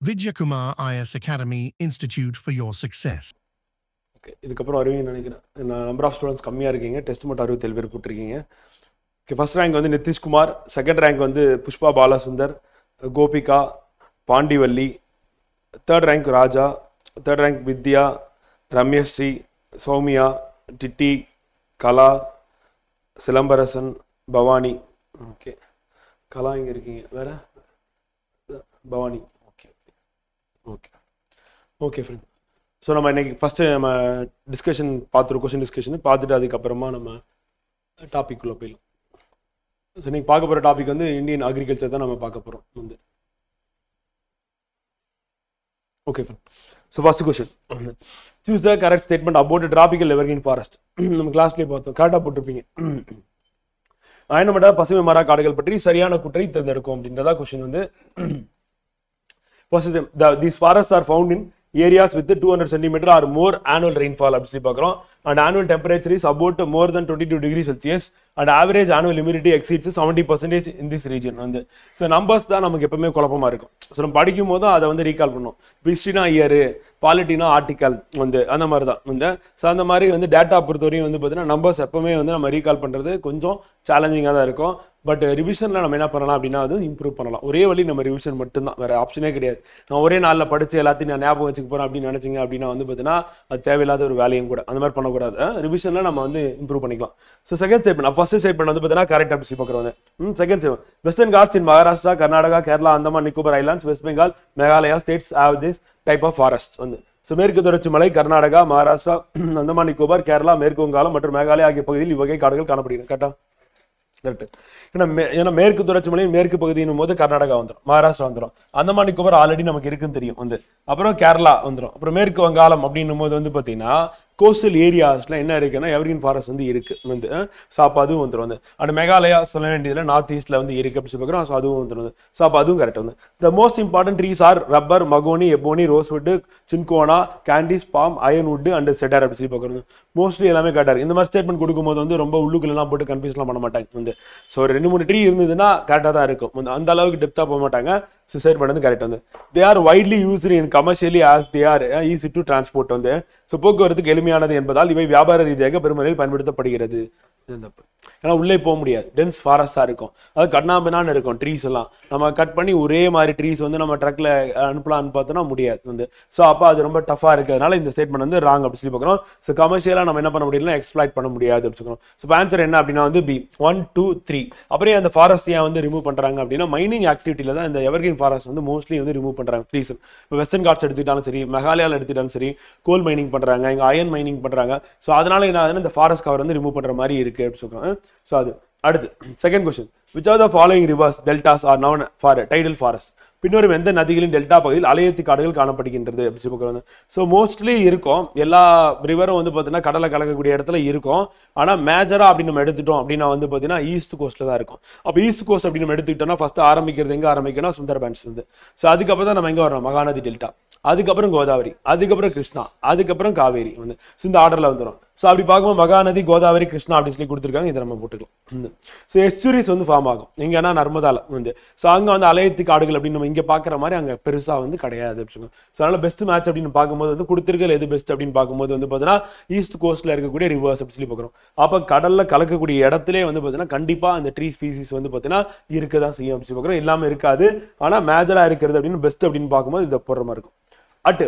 Vidyakumar IS Academy Institute for your success. Okay, இதுக்கப்புறம் வருவீங்கன்னு நினைக்கிறேன். நான் நம்பர் ஆஃப் ஸ்டூடெண்ட்ஸ் கம்மியாக இருக்கீங்க. டெஸ்ட் மட்டும் 67 பேர் போட்டிருக்கீங்க. ஓகே, ஃபர்ஸ்ட் ரேங்க் வந்து நிதிஷ்குமார், செகண்ட் ரேங்க் வந்து புஷ்பா பாலசுந்தர், கோபிகா, பாண்டிவல்லி, தேர்ட் ரேங்க் ராஜா, தேர்ட் ரேங்க் வித்யா, ரம்யஸ்ரீ, சௌமியா, டிட்டி, கலா, சிலம்பரசன், பவானி. ஓகே, கலா இங்கே இருக்கீங்க, வேற Bhavani. Okay okay okay friend. So நம்ம இன்னைக்கு ஃபஸ்ட்டு நம்ம டிஸ்கஷன் பார்த்துருவோம், கொஸ்டின் டிஸ்கஷன் பார்த்துட்டு அதுக்கப்புறமா நம்ம டாபிக் உள்ள போயிடலாம். ஸோ நீங்கள் பார்க்க போகிற டாபிக் வந்து இந்தியன் அக்ரிகல்ச்சர் தான் நம்ம பார்க்க போகிறோம் வந்து. Okay friend. So first question, choose the correct statement about tropical evergreen forest. நம்ம கிளாஸ்லேயே பார்த்தோம், கரெக்டாக போட்டிருப்பீங்க. அயனமட பசுமை மர காடுகள் பற்றி சரியான குற்றை தேர்ந்தெடுக்கும் அப்படின்றதா கொஸ்டின் வந்து. These forests are found in areas with 200 centimeter or more annual rainfall அப்படி சொல்லி பார்க்குறோம். And annual temperature is about more than 22 degrees Celsius and average annual humidity exceeds 70% in this region வந்து. ஸோ நம்பர்ஸ் தான் நமக்கு எப்பவுமே குழப்பமா இருக்கும். So நம்ம படிக்கும் போதும் அதை வந்து ரீகால் பண்ணோம். ஹிஸ்ட்ரினா இயரு, பாலிட்டினா ஆர்டிக்கல் வந்து அந்த மாதிரி தான் வந்து. ஸோ அந்த மாதிரி வந்து டேட்டா பொறுத்தவரையும் வந்து பார்த்தீங்கன்னா நம்பர்ஸ் எப்பவுமே வந்து நம்ம ரீகால் பண்ணுறது கொஞ்சம் சேலஞ்சிங்காக தான் இருக்கும். பட் ரிவிஷனில் நம்ம என்ன பண்ணலாம் அப்படின்னா வந்து இம்ப்ரூவ் பண்ணலாம். ஒரே வழி நம்ம ரிவிஷன் மட்டும்தான், வேறு ஆப்ஷனே கிடையாது. நான் ஒரே நாளில் படித்து எல்லாத்தையும் நான் ஞாபகம் வச்சுக்க போகிறேன் அப்படின்னு நினச்சிங்க அப்படின்னா வந்து பார்த்தீங்கன்னா அது தேவையில்லாத ஒரு வேலையும் கூட. அந்த மாதிரி பண்ணக்கூடாது. ரிவிஷனில் நம்ம வந்து இம்ப்ரூவ் பண்ணிக்கலாம். So second statement, first statement வந்து பார்த்தீங்கன்னா கரெக்ட் அப்படி சொல்லி பார்க்குறோம். Second statement, Western Ghats in Maharashtra, Karnataka, Kerala, Andaman Nicobar islands, West Bengal, Meghalaya states have this type of forest வந்து. ஸோ மேற்கு தொடர்ச்சி மலை, கர்நாடகா, மகாராஷ்டிரா, அந்தமான் நிக்கோபார், கேரளா, மேற்கு வங்காளம் மற்றும் மேகாலயா ஆகிய பகுதியில் இவ்வகை காடுகள் காணப்படுகிறது. கரெக்டா? கரெக்ட். ஏன்னா மேற்கு தொடர்ச்சி மலையின் மேற்கு பகுதியின் போது கர்நாடகா வந்துடும், மகாராஷ்டிரா வந்துடும், அந்தமான் நிக்கோபார் ஆல்ரெடி நமக்கு இருக்குன்னு தெரியும் வந்து. அப்புறம் கேரளா வந்துடும், அப்புறம் மேற்கு வங்காளம் அப்படின்னும் போது வந்து பார்த்தீங்கன்னா கோஸ்டல் ஏரியாஸ்ல என்ன இருக்குன்னா எவர்கிரீன் ஃபாரஸ்ட் வந்து இருக்கு வந்து. ஸோ அப்போ அதுவும் வந்துடும் வந்து. அண்ட் மேகாலயா சொல்ல வேண்டியதுல நார்த் ஈஸ்ட்ல வந்து இருக்கு அப்படி சொல்லி பார்க்குறோம். ஸோ அதுவும் வந்துடும். ஸோ அப்போ அதுவும் கரெக்ட் வந்து. The most important trees are rubber, mahogany, ebony, rosewood, cinchona, கேண்டிஸ், பாம், அயன்வுட் அண்ட் செடார் அப்படி சொல்லி பார்க்குறோம். மோஸ்ட்லி எல்லாமே கரெக்டாக. இந்த மாதிரி ஸ்டேட்மெண்ட் கொடுக்கும்போது வந்து ரொம்ப உள்ளுக்குள்ளெல்லாம் போட்டு கன்ஃபியூஸ்லாம் பண்ண மாட்டாங்க வந்து. ஸோ ஒரு 2-3 ட்ரீ இருந்ததுன்னா கரெக்டாக தான் இருக்கும். அந்த அளவுக்கு டெப்த்தாக போக மாட்டாங்க. சுசைட் பண்ணது கரெக்ட் வந்து. They are widely used in commercially as they are easy to transport வந்து. ஸோ போக்குவரத்துக்கு எளிமையானது என்பதால் இவை வியாபார ரீதியாக பெருமளவில் பயன்படுத்தப்படுகிறது. ஏன்னா உள்ளே போக முடியாது, டென்ஸ் ஃபாரஸ்டாக இருக்கும், அது கண்ணாபின்னான்னு இருக்கும் ட்ரீஸ் எல்லாம். நம்ம கட் பண்ணி ஒரே மாதிரி ட்ரீஸ் வந்து நம்ம ட்ரக்கில் அனுப்பலான்னு பார்த்தோன்னா முடியாது வந்து. ஸோ அப்போ அது ரொம்ப டஃபாக இருக்கிறதுனால இந்த ஸ்டேட்மெண்ட் வந்து ராங் அப்படி சொல்லி பார்க்குறோம். ஸோ கமர்ஷியலாக நம்ம என்ன பண்ண முடியல, எக்ஸ்ப்ளாய்ட் பண்ண முடியாது அப்படி சொல்லுறோம். ஸோ ஆன்சர் என்ன அப்படின்னா வந்து பி 1, 2, 3. அப்புறம் அந்த ஃபாரஸ்ட் ஏன் வந்து ரிமூவ் பண்ணுறாங்க அப்படின்னா மைனிங் ஆக்டிவிட்டியில் தான் இந்த எவர்கிரீன் ஃபாரஸ்ட் வந்து மோஸ்ட்லி வந்து ரிமூவ் பண்ணுறாங்க ட்ரீஸ். இப்போ வெஸ்டர்ன் காட்ஸ் எடுத்துக்கிட்டாலும் சரி, மெகாலயாவில் எடுத்துக்கிட்டாலும் சரி, கோல் மைனிங் பண்ணுறாங்க, இங்கே அயன் மைனிங் பண்ணுறாங்க. ஸோ அதனால என்ன ஆகுதுன்னா இந்த ஃபாரஸ்ட் கவர் வந்து ரிமூவ் பண்ணுற மாதிரி இருக்குது அப்படி சொல்கிறோம். ஸோ அது அடுத்து second question, which are the following rivers deltas are known for tidal forest. பின்வரும் எந்த நதிகளின் டெல்டா பகுதியில் அலையத்தி காடுகள் காணப்படுகின்றது அப்படி சொல்லி. ஸோ மோஸ்ட்லி இருக்கும், எல்லா ரிவரும் வந்து பார்த்தீங்கன்னா கடலை கலக்கக்கூடிய இடத்துல இருக்கும். ஆனால் மேஜரா அப்படின்னு நம்ம எடுத்துட்டோம் அப்படின்னா வந்து பார்த்தீங்கன்னா ஈஸ்ட் கோஸ்ட்ல தான் இருக்கும். அப்போ ஈஸ்ட் கோஸ்ட் அப்படின்னு நம்ம எடுத்துக்கிட்டோம்னா ஃபர்ஸ்ட் ஆரம்பிக்கிறது எங்க ஆரம்பிக்கணும், சுந்தர்பன்ஸ் வந்து. ஸோ அதுக்கப்புறம் தான் நம்ம எங்க வரோம், மகாநதி டெல்டா, அதுக்கப்புறம் கோதாவரி, அதுக்கப்புறம் கிருஷ்ணா, அதுக்கப்புறம் காவேரி வந்து. ஸோ இந்த ஆர்டர்ல வந்துடும். ஸோ அப்படி பார்க்கும்போது மகாநதி, கோதாவரி, கிருஷ்ணா அப்படின்னு சொல்லி கொடுத்துருக்காங்க. இதை நம்ம போட்டுக்கலாம். ஸோ எஸ்டூரிஸ் வந்து ஃபார்ம் ஆகும் எங்கன்னா நர்மதால வந்து. ஸோ அங்கே வந்து அலையத்தி காடுகள் அப்படின்னு நம்ம இங்கே பார்க்குற மாதிரி அங்கே பெருசாக வந்து கிடையாது அப்படின்னு. ஸோ அதனால பெஸ்ட் மேட்ச் அப்படின்னு பார்க்கும்போது வந்து கொடுத்துருக்கல எது பெஸ்ட் அப்படின்னு பார்க்கும்போது வந்து பார்த்தீங்கன்னா ஈஸ்ட் கோஸ்ட்ல இருக்கக்கூடிய ரிவர்ஸ் அப்படி சொல்லி பார்க்குறோம். அப்போ கடல்ல கலக்கக்கூடிய இடத்துல வந்து பார்த்தீங்கன்னா கண்டிப்பாக அந்த ட்ரீ ஸ்பீசிஸ் வந்து பார்த்தீங்கன்னா இருக்க தான் செய்யும் அப்படி பார்க்குறோம். எல்லாமே இருக்காது, ஆனால் மேஜராக இருக்கிறது அப்படின்னு பெஸ்ட் அப்படின்னு பார்க்கும்போது இதை போடுற மாதிரி இருக்கும். At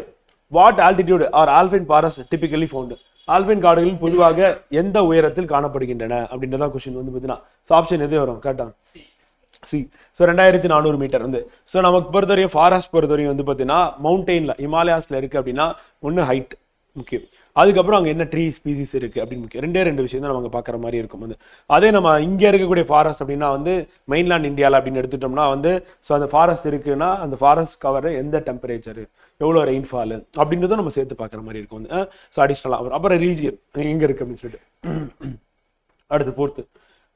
what altitude are alpine forest typically found. ஆல்பைன் காடுகளில் பொதுவாக எந்த உயரத்தில் காணப்படுகின்றன அப்படின்றதா கொஸ்டின் வந்து பார்த்தீங்கன்னா. ஸோ ஆப்ஷன் எது வரும், கரெக்டா? சி. ஸோ 2400 மீட்டர் வந்து. ஸோ நமக்கு பொறுத்தவரையும் ஃபாரஸ்ட் பொறுத்தவரையும் வந்து பார்த்தீங்கன்னா மவுண்டெயின்ல ஹிமாலயாஸ்ல இருக்கு அப்படின்னா ஒன்று ஹைட் முக்கியம், அதுக்கப்புறம் அங்கே என்ன ட்ரீ ஸ்பீசிஸ் இருக்குது அப்படின்னு முக்கியம். ரெண்டு விஷயம் தான் நம்ம பார்க்குற மாதிரி இருக்கும் வந்து. அதே நம்ம இங்கே இருக்கக்கூடிய ஃபாரஸ்ட் அப்படின்னா வந்து மெயின்லேண்ட் இந்தியாவில் அப்படின்னு எடுத்துட்டோம்னா வந்து ஸோ அந்த ஃபாரஸ்ட் இருக்குன்னா அந்த ஃபாரஸ்ட் கவர் எந்த டெம்பரேச்சர், எவ்வளோ ரெயின்ஃபால் அப்படின்றதும் நம்ம சேர்த்து பார்க்குற மாதிரி இருக்கும் வந்து. ஸோ அடிஷ்னலாக அப்புறம் ரீஜியன் எங்கே இருக்குது அப்படின்னு சொல்லிட்டு. அடுத்து fourth,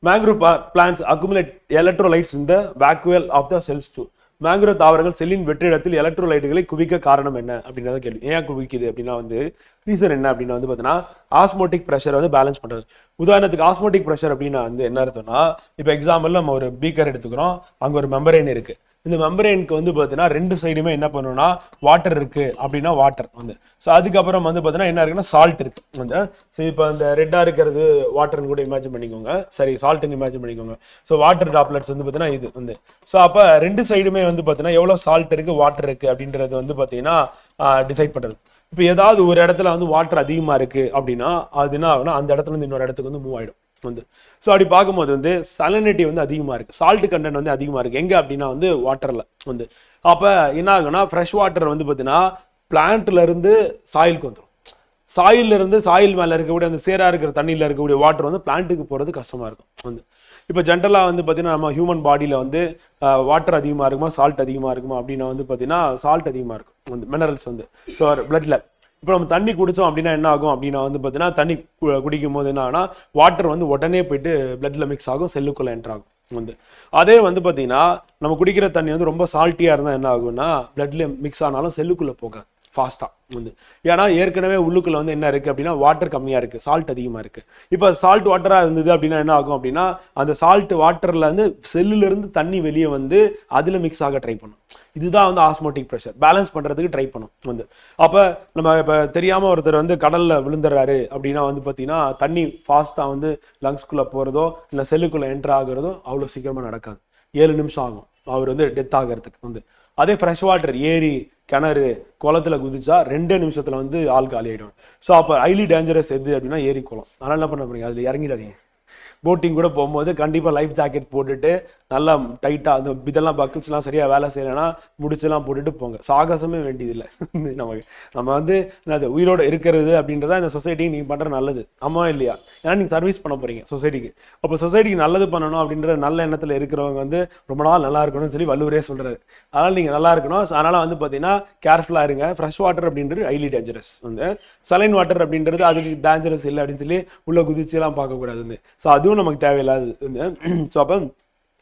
mangrove plants accumulate electrolytes in the vacuole of the cells too. Mangrove தாவரங்கள் செல்லின் வெற்றிடத்தில் எலக்ட்ரோலைட்டுகளை குவிக்க காரணம் என்ன அப்படின்றத கேள்வி. ஏன் குவிக்குது அப்படின்னா வந்து ரீசன் என்ன அப்படின்னா வந்து பார்த்தீங்கன்னா ஆஸ்மோட்டிக் ப்ரெஷர் வந்து பேலன்ஸ் பண்ணுறது. உதாரணத்துக்கு ஆஸ்மோட்டிக் ப்ரெஷர் அப்படின்னா வந்து என்ன அர்த்தம்னா, இப்போ எக்ஸாம்பிள் நம்ம ஒரு பீக்கர் எடுத்துக்கிறோம், அங்கே ஒரு மெம்பரேன் இருக்கு, இந்த மெம்பரேனுக்கு வந்து பார்த்தீங்கன்னா ரெண்டு சைடுமே என்ன பண்ணணும்னா வாட்டர் இருக்கு அப்படின்னா வாட்டர் வந்து. ஸோ அதுக்கப்புறம் வந்து பார்த்தீங்கன்னா என்ன இருக்குன்னா சால்ட் இருக்கு வந்து. ஸோ இப்போ அந்த ரெட்டாக இருக்கிறது வாட்டர்னு கூட இமேஜின் பண்ணிக்கோங்க, சரி சால்ட்னு இமேஜின் பண்ணிக்கோங்க. ஸோ வாட்டர் ட்ராப்லெட்ஸ் வந்து பார்த்தீங்கன்னா இது வந்து. ஸோ அப்போ ரெண்டு சைடுமே வந்து பார்த்தீங்கன்னா எவ்வளோ சால்ட் இருக்கு வாட்டர் இருக்கு அப்படின்றது வந்து பார்த்தீங்கன்னா டிசைட் பண்ணுறது. இப்போ ஏதாவது ஒரு இடத்துல வந்து வாட்டர் அதிகமாக இருக்கு அப்படின்னா அது என்ன ஆகுனா அந்த இடத்துல இருந்து இன்னொரு இடத்துக்கு வந்து மூவ் ஆகிடும் வந்து. ஸோ அப்படி பார்க்கும்போது வந்து சலனிட்டி வந்து அதிகமாக இருக்குது, சால்ட் கண்டென்ட் வந்து அதிகமாக இருக்குது எங்கே அப்படின்னா வந்து வாட்டரில் வந்து. அப்போ என்ன ஆகுனா ஃப்ரெஷ் வாட்டர் வந்து பார்த்தீங்கன்னா பிளான்ட்லேருந்து சாயிலுக்கு வந்துடும். சாயிலிருந்து சாயில் மேலே இருக்கக்கூடிய அந்த சேராக இருக்கிற தண்ணியில் இருக்கக்கூடிய வாட்டர் வந்து பிளான்ட்டுக்கு போகிறது கஷ்டமாக இருக்கும் வந்து. இப்போ ஜென்ரலாக வந்து பார்த்தீங்கன்னா நம்ம ஹியூமன் பாடியில் வந்து வாட்டர் அதிகமாக இருக்குமா சால்ட் அதிகமாக இருக்குமா அப்படின்னா வந்து பார்த்தீங்கன்னா சால்ட் அதிகமாக இருக்கும் வந்து மினரல்ஸ் வந்து. ஸோ பிளட்டில் இப்போ நம்ம தண்ணி குடித்தோம் அப்படின்னா என்ன ஆகும் அப்படின்னா வந்து பார்த்தீங்கன்னா தண்ணி குடிக்கும் போது என்ன ஆகுனா வாட்டர் வந்து உடனே போயிட்டு பிளட்ல மிக்ஸ் ஆகும், செல்லுக்குள்ளே என்டர் ஆகும் வந்து. அதே வந்து பார்த்தீங்கன்னா நம்ம குடிக்கிற தண்ணி வந்து ரொம்ப சால்ட்டியாக இருந்தால் என்ன ஆகும்னா பிளட்ல மிக்ஸ் ஆனாலும் செல்லுக்குள்ளே போகாது ஃபாஸ்ட்டாக வந்து. ஏன்னா ஏற்கனவே உள்ளுக்குள்ள வந்து என்ன இருக்குது அப்படின்னா வாட்டர் கம்மியாக இருக்குது, சால்ட் அதிகமாக இருக்குது. இப்போ சால்ட் வாட்டராக இருந்தது அப்படின்னா என்ன ஆகும் அப்படின்னா அந்த சால்ட் வாட்டரில் வந்து செல்லுலேருந்து தண்ணி வெளியே வந்து அதில் மிக்ஸ் ஆக ட்ரை பண்ணும். இதுதான் வந்து ஆஸ்மோட்டிக் ப்ரெஷர் பேலன்ஸ் பண்ணுறதுக்கு ட்ரை பண்ணும் வந்து. அப்போ நம்ம இப்போ தெரியாமல் ஒருத்தர் வந்து கடலில் விழுந்துடுறாரு அப்படின்னா வந்து பார்த்தீங்கன்னா தண்ணி ஃபாஸ்ட்டாக வந்து லங்ஸ்குள்ளே போகிறதோ இல்லை செல்லுக்குள்ளே என்ட்ரு ஆகுறதோ அவ்வளோ சீக்கிரமாக நடக்காது, 7 நிமிஷம் ஆகும் அவர் வந்து டெத் ஆகிறதுக்கு வந்து. அதே ஃப்ரெஷ் வாட்டர் ஏரி கிணறு குளத்துல குதிச்சா 2 நிமிஷத்துல வந்து ஆள் காலி ஆகிடும். ஸோ அப்போ ஹைலி டேஞ்சரஸ் எது அப்படின்னா ஏரி குளம். அதனால் என்ன பண்ண போறீங்க, அதில் இறங்கிடாதீங்க. போட்டிங் கூட போகும்போது கண்டிப்பாக லைஃப் ஜாக்கெட் போட்டுட்டு நல்லா டைட்டாக அந்த இதெல்லாம் பக்கிள்ஸ்லாம் சரியாக வேலை செய்யலைன்னா முடிச்செல்லாம் போட்டுட்டு போங்க. சாகசமே வேண்டியதில்லை நமக்கு. நம்ம வந்து என்னது உயிரோடு இருக்கிறது அப்படின்றத இந்த சொசைட்டிக்கு நீங்கள் பண்ணுற நல்லது ஆமா இல்லையா? ஏன்னா நீங்கள் சர்வீஸ் பண்ண போகிறீங்க சொசைட்டிக்கு. அப்போ சொசைட்டிக்கு நல்லது பண்ணணும் அப்படின்ற நல்ல எண்ணத்தில் இருக்கிறவங்க வந்து ரொம்ப நாள் நல்லா இருக்கணும்னு சொல்லி வள்ளுவரே சொல்கிறாரு. அதனால் நீங்கள் நல்லா இருக்கணும். அதனால் வந்து பார்த்தீங்கன்னா கேர்ஃபுல்லாக இருங்க. ஃப்ரெஷ் வாட்டர் அப்படின்றது ஹைலி டேஞ்சரஸ் வந்து. சலைன் வாட்டர் அப்படின்றது அதுக்கு டேஞ்சரஸ் இல்லை அப்படின்னு சொல்லி உள்ள குதிச்சுலாம் பார்க்கக்கூடாது வந்து. ஸோ அதுவும் நமக்கு தேவையில்லாது. ஸோ அப்போ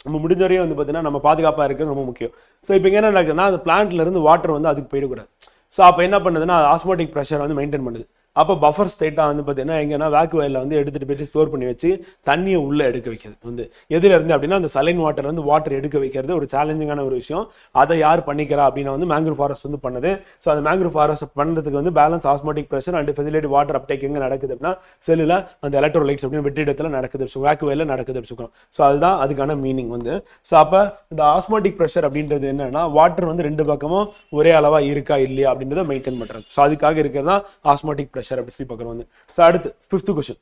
நம்ம முடிஞ்ச வரையும் வந்து பார்த்தீங்கன்னா நம்ம பாதுகாப்பாக இருக்கிறது ரொம்ப முக்கியம். ஸோ இப்போ என்ன நடக்குதுன்னா அந்த பிளான்ட்ல இருந்து வாட்டர் வந்து அதுக்கு போயிடக்கூடாது. ஸோ அப்போ என்ன பண்ணுதுன்னா ஆஸ்மோட்டிக் ப்ரெஷர் வந்து மெயின்டைன் பண்ணுது. அப்போ பஃபர் ஸ்டேட்டாக வந்து பார்த்தீங்கன்னா எங்கன்னா வேக்குவயரில் வந்து எடுத்துகிட்டு போயிட்டு ஸ்டோர் பண்ணி வச்சு தண்ணியை உள்ளே எடுக்க வைக்கிறது வந்து. எதில் இருந்து அப்படின்னா அந்த சலைன் வாட்டர் வந்து வாட்டர் எடுக்க வைக்கிறது ஒரு சேலஞ்சிங்கான ஒரு விஷயம். அதை யார் பண்ணிக்கிறா அப்படின்னா வந்து மேங்க்ரூவ் ஃபாரஸ்ட் வந்து பண்ணுது. ஸோ அந்த மேங்க்ரூவ் ஃபாரஸ்ட் பண்ணுறதுக்கு வந்து balance osmotic pressure and facility water uptake எங்கே நடக்குது அப்படின்னா செல்லில் அந்த எலக்ட்ரோலைட்ஸ் அப்படின்னு வெற்றிடத்தில் நடக்குது, ஸோ வேக்குவயரில் நடக்குது சொல்லுவோம். ஸோ அதுதான் அதுக்கான மீனிங் வந்து. ஸோ அப்போ இந்த ஆஸ்மோட்டிக் ப்ரெஷர் அப்படின்றது என்னன்னா வாட்டர் வந்து ரெண்டு பக்கமும் ஒரே அளவாக இருக்கா இல்லையா அப்படின்றத மெயின்டைன் பண்ணுறது. ஸோ அதுக்காக இருக்கிறது தான் ஆஸ்மோட்டிக் ப்ரெஷர் அப்படி சொல்லி பார்க்குறோம் வந்து. ஸோ அடுத்து 5th question.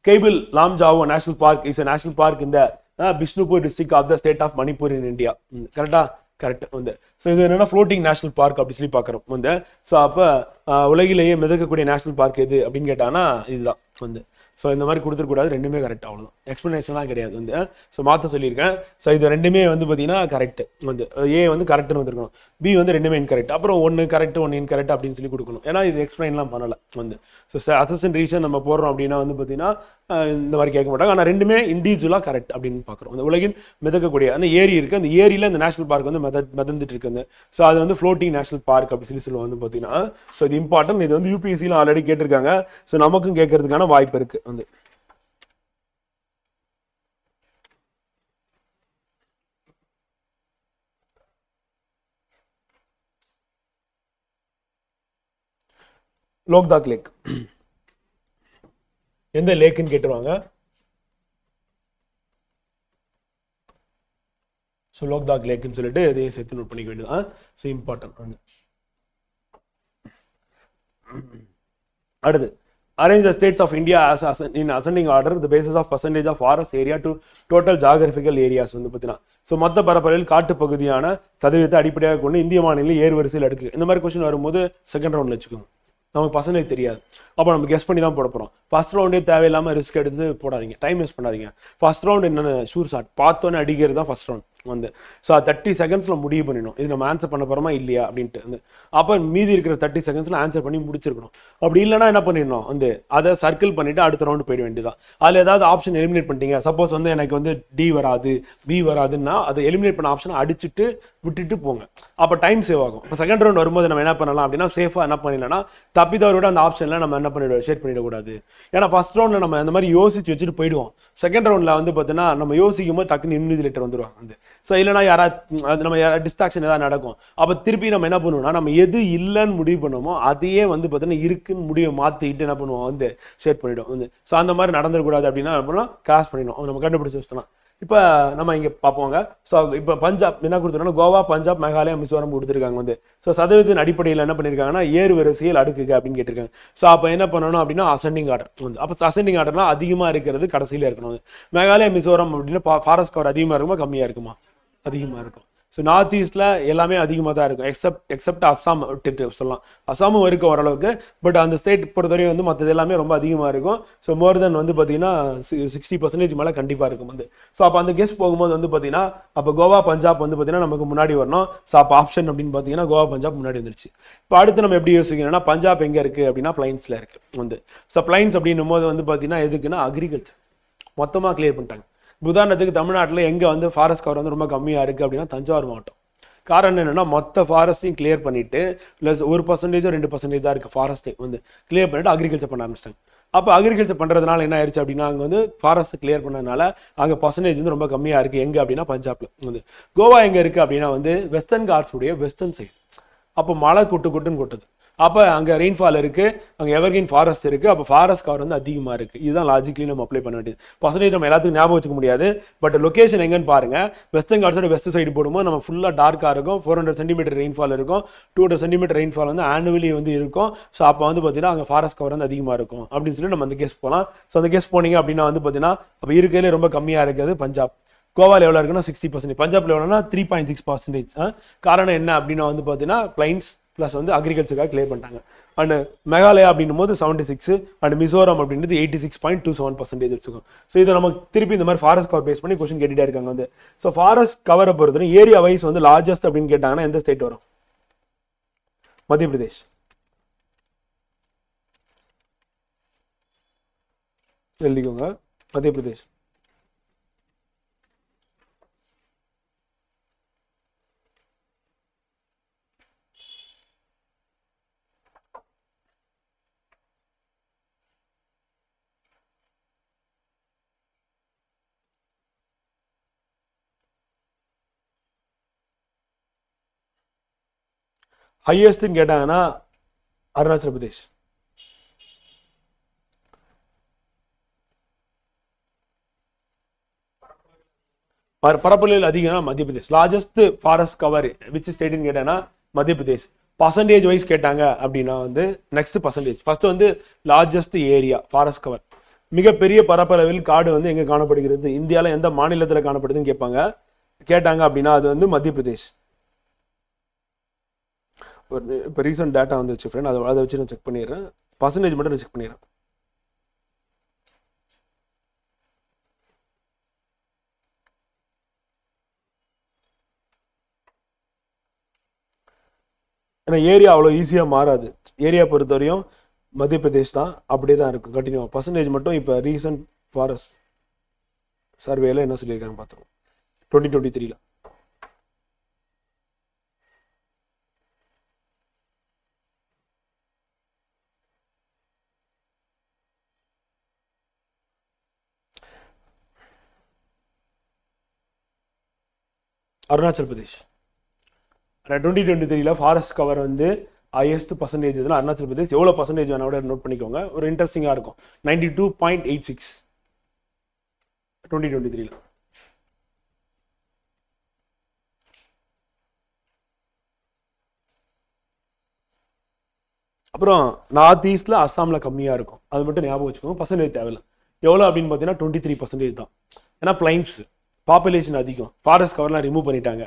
Keibul Lamjao National Park is a national park in the Bishnupur district of the state of Manipur in India. கரெக்டா? கரெக்ட் வந்து. ஸோ இது என்னன்னா ஃப்ளோட்டிங் நேஷனல் பார்க் அப்படி சொல்லி பார்க்குறோம் வந்து. ஸோ அப்போ உலகிலேயே மிதக்கக்கூடிய நேஷனல் பார்க் எது அப்படின்னு கேட்டாங்கன்னா இதுதான் வந்து. ஸோ இந்த மாதிரி கொடுத்துருக்கூடாது, ரெண்டுமே கரெக்ட், அவ்வளோதான். எக்ஸ்ப்ளனேஷன்லாம் கிடையாது வந்து. ஸோ மாற்ற சொல்லியிருக்கேன். ஸோ இது ரெண்டுமே வந்து பார்த்தீங்கன்னா கரெக்ட் வந்து. ஏ வந்து கரெக்ட்னு வந்துருக்கணும், பி வந்து ரெண்டுமே இன்கரெக்ட், அப்புறம் ஒன்று கரெக்ட் ஒன்று இன்கரெக்ட் அப்படின்னு சொல்லி கொடுக்கணும். ஏன்னா இது எக்ஸ்பிளைன்லாம் பண்ணலை வந்து. ஸோ அசப்ஷன் ரீசன் நம்ம போடுறோம் அப்படின்னா வந்து பார்த்தீங்கன்னா இந்த மாதிரி கேட்க மாட்டாங்க. ஆனால் ரெண்டுமே இண்டிவிஜுவலாக கரெக்ட் அப்படின்னு பார்க்குறோம். அந்த உலகின் மிதக்கக்கூடிய அந்த ஏரி இருக்குது, அந்த ஏரியில் இந்த நேஷனல் பார்க் வந்து மிதந்துட்டு இருக்குது. ஸோ அது வந்து ஃப்ளோட்டிங் நேஷனல் பார்க் அப்படி சொல்லி சொல்லுவோம் வந்து பார்த்தீங்கன்னா. ஸோ இது இம்பார்ட்டன்ட். இது வந்து யூபிஎஸ்சியில் ஆல்ரெடி கேட்டிருக்காங்க. ஸோ நமக்கும் கேட்கறதுக்கான வாய்ப்பு இருக்குது வந்து. லோக்தாக் லேக் எந்த லேக்குன்னு கேட்டுருவாங்க. ஸோ லோக்தாக் லேக்குன்னு சொல்லிட்டு இதையும் சேர்த்து நோட் பண்ணிக்க வேண்டியதான். So important. அடுத்து arrange the states of India as in ascending order the basis of percentage of forest area to total geographical areas வந்து பார்த்தீங்கன்னா. ஸோ மொத்த பரப்பளவில் காட்டு பகுதியான சதவீதத்தை அடிப்படையாக கொண்டு இந்திய மாநிலம் ஏறு வரிசையில் அடுக்கு. இந்த மாதிரி கொஸ்டின் வரும்போது செகண்ட் ரவுண்டில் வச்சுக்கோங்க. நமக்கு பர்சன்டேஜ் தெரியாது, அப்போ நம்ம கெஸ் பண்ணி தான் போட போகிறோம். ஃபர்ஸ்ட் ரவுண்டே தேவையில்லாமல் ரிஸ்க் எடுத்து போடாதீங்க, டைம் வேஸ்ட் பண்ணாதீங்க. ஃபர்ஸ்ட் ரவுண்ட் என்னென்ன ஷூர் ஷாட் பார்த்தோன்னே அடிக்கிறது தான் ஃபர்ஸ்ட் ரவுண்ட் வந்து. ஸோ 30 செகண்ட்ஸில் முடிவு பண்ணிடணும் இது நம்ம ஆன்சர் பண்ண போகிறோமா இல்லையா அப்படின்ட்டு வந்து. அப்போ மீதி இருக்கிற 30 செகண்ட்ஸில் ஆன்சர் பண்ணி முடிச்சிருக்கணும். அப்படி இல்லைனா என்ன பண்ணிடணும் வந்து அதை சர்க்கிள் பண்ணிவிட்டு அடுத்த ரவுண்டு போயிட வேண்டியதான். அதில் ஏதாவது ஆப்ஷன் எலிமினேட் பண்ணிட்டீங்க, சப்போஸ் வந்து எனக்கு வந்து டி வராது பி வராதுன்னா அதை எலிமினேட் பண்ண ஆப்ஷனை அடிச்சுட்டு விட்டுட்டு போங்க. அப்போ டைம் சேவ் ஆகும். இப்போ செகண்ட் ரவுண்ட் வரும்போது நம்ம என்ன பண்ணலாம் அப்படின்னா சேஃபாக என்ன பண்ணிடலாம்னா தப்பிதவரோட அந்த ஆப்ஷனில் நம்ம என்ன பண்ணிடுவோம், ஷேர் பண்ணிடக்கூடாது. ஏன்னா ஃபர்ஸ்ட் ரவுண்டில் நம்ம அந்த மாதிரி யோசிச்சு வச்சுட்டு போயிடுவோம். செகண்ட் ரவுண்டில் வந்து பார்த்தீங்கன்னா நம்ம யோசிக்கும் போது டக்குன்னு இன்விஜிலேட்டர் வந்துடுவாங்க வந்து. ஸோ இல்லைனா யாராவது நம்ம டிஸ்ட்ராக்ஷன் ஏதாவது நடக்கும். அப்போ திருப்பி நம்ம என்ன பண்ணுவோம்னா நம்ம எது இல்லைன்னு முடிவு பண்ணுவோமோ அதையே வந்து பார்த்தீங்கன்னா இருக்குன்னு முடிவை மாற்றிக்கிட்டு என்ன பண்ணுவோம் வந்து ஷேர் பண்ணிவிடும் வந்து. ஸோ அந்த மாதிரி நடந்துடக்கூடாது அப்படின்னா என்ன பண்ணலாம், கிராஸ் பண்ணிடும். நம்ம கண்டுபிடிச்சி வச்சுட்டோம். இப்போ நம்ம இங்கே பார்ப்போங்க. ஸோ இப்போ பஞ்சாப் என்ன கொடுத்துருக்காங்க, கோவா, பஞ்சாப், மேகாலயா, மிசோரம் கொடுத்துருக்காங்க வந்து. ஸோ சதவீதத்தின் அடிப்படையில் என்ன பண்ணியிருக்காங்கன்னா ஏறு வரிசையில் அடுக்குங்க அப்படின்னு கேட்டிருக்காங்க. ஸோ அப்போ என்ன பண்ணணும் அப்படின்னா அசெண்டிங் ஆர்டர் வந்து. அப்போ அசெண்டிங் ஆர்டர்னா அதிகமாக இருக்கிறது கடைசியில் இருக்கணும் வந்து. மேகாலயா, மிசோரம் அப்படின்னா ஃபாரஸ்ட் கவர் அதிகமாக இருக்குமா கம்மியாக இருக்குமா, அதிகமாக இருக்கும். ஸோ நார்த் ஈஸ்ட்டில் எல்லாமே அதிகமாக தான் இருக்கும், எக்ஸப்ட் அஸ்ஸாம் விட்டுட்டு சொல்லலாம். அஸ்ஸாமும் இருக்கும் ஓரளவுக்கு, பட் அந்த ஸ்டேட் பொறுத்தவரையும் வந்து மற்றது எல்லாமே ரொம்ப அதிகமாக இருக்கும். ஸோ மோர் தென் வந்து பார்த்தீங்கன்னா 60% மேலே கண்டிப்பாக இருக்கும் வந்து. ஸோ அப்போ அந்த கெஸ்ட் போகும்போது வந்து பார்த்தீங்கன்னா அப்போ கோவா, பஞ்சாப் வந்து பார்த்தீங்கன்னா நமக்கு முன்னாடி வரணும். ஸோ அப்போ ஆப்ஷன் அப்படின்னு பார்த்தீங்கன்னா கோவா, பஞ்சாப் முன்னாடி வந்துருச்சு. இப்போ அடுத்து நம்ம எப்படி யோசிக்கணும்னா பஞ்சாப் எங்கே இருக்குது அப்படின்னா பிளைன்ஸில் இருக்குது வந்து. ஸோ பிளைன்ஸ் அப்படின்னும் போது வந்து பார்த்தீங்கன்னா எதுக்குன்னா அக்ரிகல்ச்சர் மொத்தமாக கிளியர் பண்ணிட்டாங்க. உதாரணத்துக்கு தமிழ்நாட்டில் எங்கே வந்து ஃபாரஸ்ட் கவர் வந்து ரொம்ப கம்மியாக இருக்குது அப்படின்னா தஞ்சாவூர் மாவட்டம். காரணம் என்னென்னா மொத்த ஃபாரஸ்ட்டையும் கிளியர் பண்ணிவிட்டு ப்ளஸ் 1% 2% தான் இருக்குது ஃபாரஸ்ட்டை வந்து கிளியர் பண்ணிவிட்டு அக்ரிகல்ச்சர் பண்ண ஆரம்பிச்சிட்டாங்க. அப்போ அக்ரிகல்ச்சர் பண்ணுறதுனால என்ன ஆயிடுச்சு அப்படின்னா அங்கே வந்து ஃபாரஸ்ட் கிளியர் பண்ணதுனால அங்கே பர்சன்டேஜ் வந்து ரொம்ப கம்மியாக இருக்குது. எங்கே அப்படின்னா பஞ்சாப்ல வந்து. கோவா எங்கே இருக்குது அப்படின்னா வந்து வெஸ்டர்ன் காட்ஸுடைய வெஸ்டர்ன் சைடு. அப்போ மழை கொட்டுன்னு கொட்டுது. அப்போ அங்கே ரெயின்ஃபால் இருக்குது, அங்கே எவர்கிரீன் ஃபாரஸ்ட் இருக்குது. அப்போ ஃபாரஸ்ட் கவர் வந்து அதிகமாக இருக்குது. இதுதான் லாஜிக்கலி நம்ம அப்ளை பண்ண வேண்டியது. பர்சன்டேஜ் நம்ம எல்லாத்துக்கும் ஞாபகம் வச்சுக்க முடியாது, பட் லொக்கேஷன் எங்கன்னு பாருங்கள். வெஸ்டர்ன் காட்ஸோட வெஸ்ட் சைடு போடும்போது நம்ம ஃபுல்லாக டார்க்காக இருக்கும். 400 சென்டிமீட்டர் ரெயின்ஃபால் இருக்கும். 200 சென்டிமீட்டர் ரெயின்ஃபால் வந்து ஆனுவலி வந்து இருக்கும். ஸோ அப்போ வந்து பார்த்தீங்கன்னா அங்கே ஃபாரஸ்ட் கவர் வந்து அதிகமாக இருக்கும் அப்படின்னு சொல்லி நம்ம அந்த கேஸ் போகலாம். ஸோ அந்த கேஸ் போனீங்க அப்படின்னா வந்து பார்த்தீங்கன்னா அப்போ இருக்கிறதுலே ரொம்ப கம்மியாக இருக்குது பஞ்சாப். கோவாவில் எவ்வளோ இருக்குன்னா 60%, பஞ்சாப்ல எவ்வளோனா 3.6%. காரணம் என்ன அப்படின்னா வந்து பார்த்தீங்கன்னா பிளைன்ஸ் ப்ளஸ் வந்து அக்ரிகல்ச்சருக்காக கிளியர் பண்ணிட்டாங்க. அண்ட் மேகாலயா அப்படின்னும் போது 76 அண்ட் மிசோரம் அப்படின்றது 86.27% வச்சுக்கோம். ஸோ இதை நம்ம திருப்பி இந்த மாதிரி ஃபாரஸ்ட் கவர் பேஸ் பண்ணி கொஸ்டின் கேட்டுட்டே இருக்காங்க வந்து. ஸோ ஃபாரஸ்ட் கவரை பொறுத்தவரை ஏரியா வைஸ் வந்து லார்ஜஸ்ட் அப்படின்னு கேட்டாங்கன்னா எந்த ஸ்டேட் வரும்? மத்திய பிரதேஷ். எழுதிக்கோங்க, மத்திய பிரதேஷ். ஹையஸ்ட்னு கேட்டாங்கன்னா அருணாச்சல பிரதேஷ். பரப்பளவில் அதிகம்னா Madhya Pradesh. Largest forest cover which ஸ்டேட்னு கேட்டாங்கன்னா மத்திய பிரதேஷ். பர்சன்டேஜ் வைஸ் கேட்டாங்க அப்படின்னா வந்து நெக்ஸ்ட் பர்சன்டேஜ். ஃபர்ஸ்ட் வந்து லார்ஜஸ்ட் ஏரியா ஃபாரஸ்ட் கவர், மிகப்பெரிய பரப்பளவில் காடு வந்து எங்கே காணப்படுகிறது, இந்தியாவில் எந்த மாநிலத்தில் காணப்படுதுன்னு கேட்டாங்க அப்படின்னா அது வந்து மத்திய பிரதேஷ். இப்போ ரீசன்ட் டேட்டா வந்துச்சு ஃப்ரெண்ட், அதை வச்சு நான் செக் பண்ணிடுறேன். பர்சன்டேஜ் மட்டும் நான் செக் பண்ணிடுறேன். ஏன்னா ஏரியா அவ்வளோ ஈஸியாக மாறாது. ஏரியா பொறுத்தவரையும் மத்திய பிரதேஷ் தான் அப்படியே தான் இருக்கும் கண்டினியூ. பர்சன்டேஜ் மட்டும் இப்போ ரீசன்ட் ஃபாரஸ்ட் சர்வேல என்ன சொல்லியிருக்காங்க பார்த்துருவோம் 2023. அருணாச்சல் பிரதேஷ் 2023 ஃபாரஸ்ட் கவர் வந்து ஹையஸ்ட் பர்சன்டேஜ் இதில் அருணாச்சல் பிரதேஷ். எவ்வளோ பர்சன்டேஜ் வேணா கூட நோட் பண்ணிக்கோங்க, ஒரு இன்ட்ரெஸ்டிங்காக இருக்கும். 92.86 2023. அப்புறம் நார்த் ஈஸ்டில் அஸ்ஸாமில் கம்மியாக இருக்கும், அது மட்டும் ஞாபகம் வச்சுக்கோங்க. பர்சன்டேஜ் தேவையில்லை. எவ்வளோ அப்படின்னு பார்த்தீங்கன்னா 23% தான். ஏன்னா பிளைன்ஸ் பாப்புலேஷன் அதிகம், ஃபாரஸ்ட் கவர்லாம் ரிமூவ் பண்ணிட்டாங்க.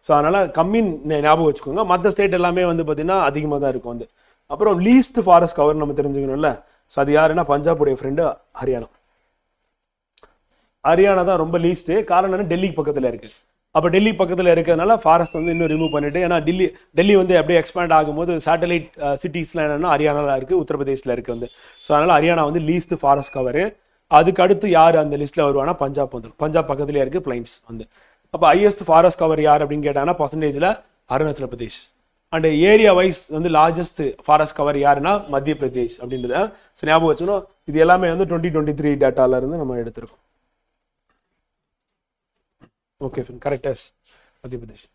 ஸோ அதனால் கம்மின்னு ஞாபகம் வச்சுக்கோங்க. மற்ற ஸ்டேட் எல்லாமே வந்து பார்த்தீங்கன்னா அதிகமாக தான் இருக்கும் வந்து. அப்புறம் லீஸ்ட் ஃபாரஸ்ட் கவர் நம்ம தெரிஞ்சுக்கணும்ல. ஸோ அது யாருன்னா பஞ்சாபுடைய ஃப்ரெண்டு ஹரியானா. ஹரியானா தான் ரொம்ப லீஸ்ட்டு. காரணம் என்ன, டெல்லிக்கு பக்கத்தில் இருக்குது. அப்போ டெல்லி பக்கத்தில் இருக்கிறதுனால ஃபாரஸ்ட் வந்து இன்னும் ரிமூவ் பண்ணிட்டு, ஏன்னா டெல்லி வந்து அப்படியே எக்ஸ்பேண்ட் ஆகும்போது சேட்டலைட் சிட்டிஸ்லாம் என்னென்னா ஹரியானாவில் இருக்குது, உத்தரப்பிரதேசில் இருக்குது வந்து. ஸோ அதனால் ஹரியானா வந்து லீஸ்ட் ஃபாரஸ்ட் கவரு. அதுக்கு அடுத்து யார் அந்த லிஸ்ட்டில் வருவானா பஞ்சாப் வந்துடும். பஞ்சாப் பக்கத்துலேயே இருக்குது பிளைன்ஸ் வந்து. அப்போ ஹையஸ்ட் ஃபாரஸ்ட் கவர் யார் அப்படின்னு கேட்டாங்கன்னா பர்சன்டேஜில் Arunachal Pradesh. And area wise வந்து லார்ஜஸ்ட் ஃபாரஸ்ட் கவர் யாருன்னா மத்திய பிரதேஷ் அப்படின்றத ஞாபகம் வச்சுக்கணும். இது எல்லாமே வந்து 2023 டேட்டால இருந்து நம்ம எடுத்திருக்கோம். ஓகே கரெக்ட் எஸ் மத்திய Pradesh.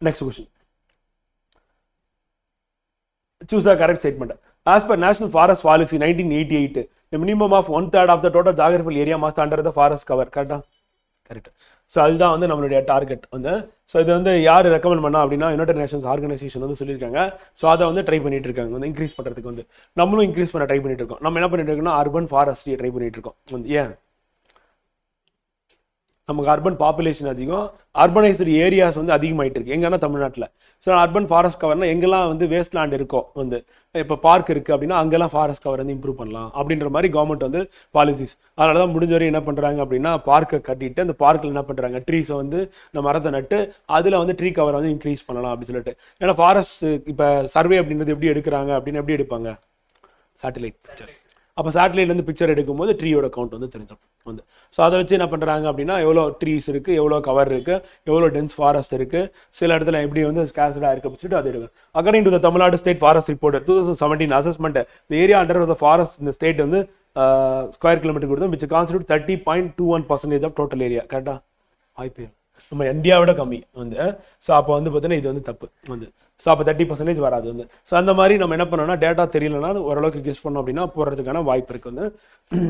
Next question. Choose the correct statement. As per National Forest Policy 1988, the minimum of 1/3 of the total geographical area must under the forest cover. Correct? Correct. So அதுதான் வந்து நம்மளுடைய டார்கெட் வந்து. So இது வந்து யார் recommend பண்ணா அப்படின்னா யுனைடெட் நேஷன்ஸ் ஆர்கனைசேஷன் வந்து சொல்லியிருக்காங்க. ஸோ அதை வந்து ட்ரை பண்ணிட்டு இருக்காங்க வந்து இன்க்ரீஸ் பண்ணுறதுக்கு வந்து. நம்மளும் இன்க்ரீஸ் பண்ண ட்ரை பண்ணிட்டு இருக்கோம். நம்ம என்ன பண்ணிட்டு இருக்கோம்னா அர்பன் ஃபாரஸ்ட்ரியை ட்ரை பண்ணிட்டு இருக்கோம் வந்து. ஏன் நமக்கு அர்பன் பாப்புலேஷன் அதிகம், அர்பனைஸ்டு ஏரியாஸ் வந்து அதிகமாயிட்டு இருக்கு எங்கன்னா தமிழ்நாட்டில். ஸோ அர்பன் ஃபாரஸ்ட் கவர்னா எங்கெல்லாம் வந்து வேஸ்ட் லேண்ட் இருக்கோ வந்து இப்போ பார்க் இருக்கு அப்படின்னா அங்கெல்லாம் ஃபாரஸ்ட் கவர் வந்து இம்ப்ரூவ் பண்ணலாம் அப்படின்ற மாதிரி கவர்மெண்ட் வந்து பாலிசிஸ். அதனால தான் முடிஞ்ச வரையும் என்ன பண்ணுறாங்க அப்படின்னா பார்க்கை கட்டிட்டு அந்த பார்க்கில் என்ன பண்ணுறாங்க ட்ரீஸை வந்து இந்த மரத்தை நட்டு அதில் வந்து ட்ரீ கவர் வந்து இன்க்ரீஸ் பண்ணலாம் அப்படின்னு சொல்லிட்டு. ஏன்னா ஃபாரஸ்ட் இப்போ சர்வே அப்படின்றது எப்படி எடுக்கிறாங்க அப்படின்னு எப்படி எடுப்பாங்க, சேட்டலைட் பிக்சர். அப்போ சேட்டலைட்லேருந்து பிக்சர் எடுக்கும்போது ட்ரீயோட கவுண்ட் வந்து தெரிஞ்சிடும் வந்து. ஸோ அதை வச்சு என்ன பண்ணுறாங்க அப்படின்னா எவ்வளோ ட்ரீஸ் இருக்குது, எவ்வளோ கவர் இருக்குது, எவ்வளோ டென்ஸ் ஃபாரஸ்ட் இருக்குது, சில இடத்துல எப்படி வந்து ஸ்கேர்ஸ்டாக இருக்குது அப்படின்னு சொல்லிட்டு அதை எடுக்கும். According to the Tamil Nadu state forest 2017 assessment the area under the forest இந்த ஸ்டேட் வந்து ஸ்கொயர் கிலோமீட்டர் கொடுத்தோம் which constitute 30.21% of total area. கரெக்டாக வாய்ப்பு நம்ம இந்தியாவோட கம்மி வந்து. ஸோ அப்போ வந்து பார்த்தீங்கன்னா இது வந்து தப்பு வந்து. ஸோ அப்போ 30% வராது வந்து. ஸோ அந்த மாதிரி நம்ம என்ன பண்ணோம்னா டேட்டா தெரியலனா ஓரளவுக்கு கெஸ் பண்ணோம் அப்படின்னா போகிறதுக்கான வாய்ப்பு இருக்கு வந்து.